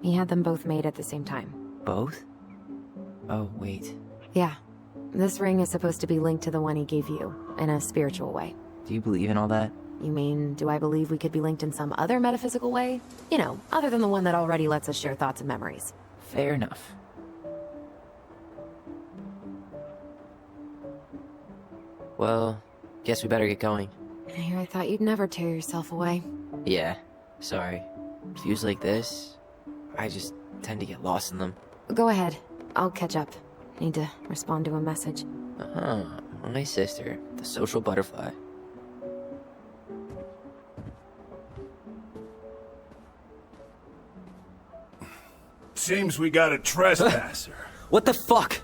He had them both made at the same time. Both? Oh, wait. Yeah. This ring is supposed to be linked to the one he gave you, in a spiritual way. Do you believe in all that? You mean, do I believe we could be linked in some other metaphysical way? You know, other than the one that already lets us share thoughts and memories. Fair enough. Well, guess we better get going. I thought you'd never tear yourself away. Yeah, sorry. Views like this, I just tend to get lost in them. Go ahead. I'll catch up. Need to respond to a message. My sister, the social butterfly. Seems we got a trespasser. What the fuck?